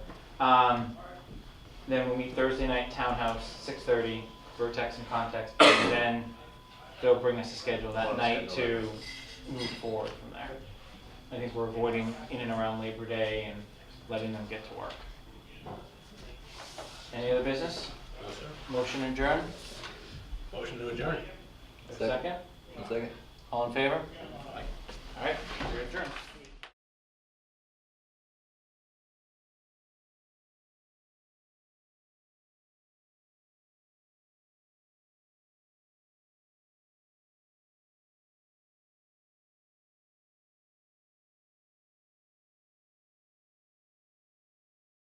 then we'll meet Thursday night, townhouse, 6:30, vertex and context, and then they'll bring us a schedule that night to move forward from there. I think we're avoiding in and around Labor Day and letting them get to work. Any other business? No, sir. Motion adjourned? Motion to adjourn. Second? One second. All in favor? Aye. All right, we're adjourned.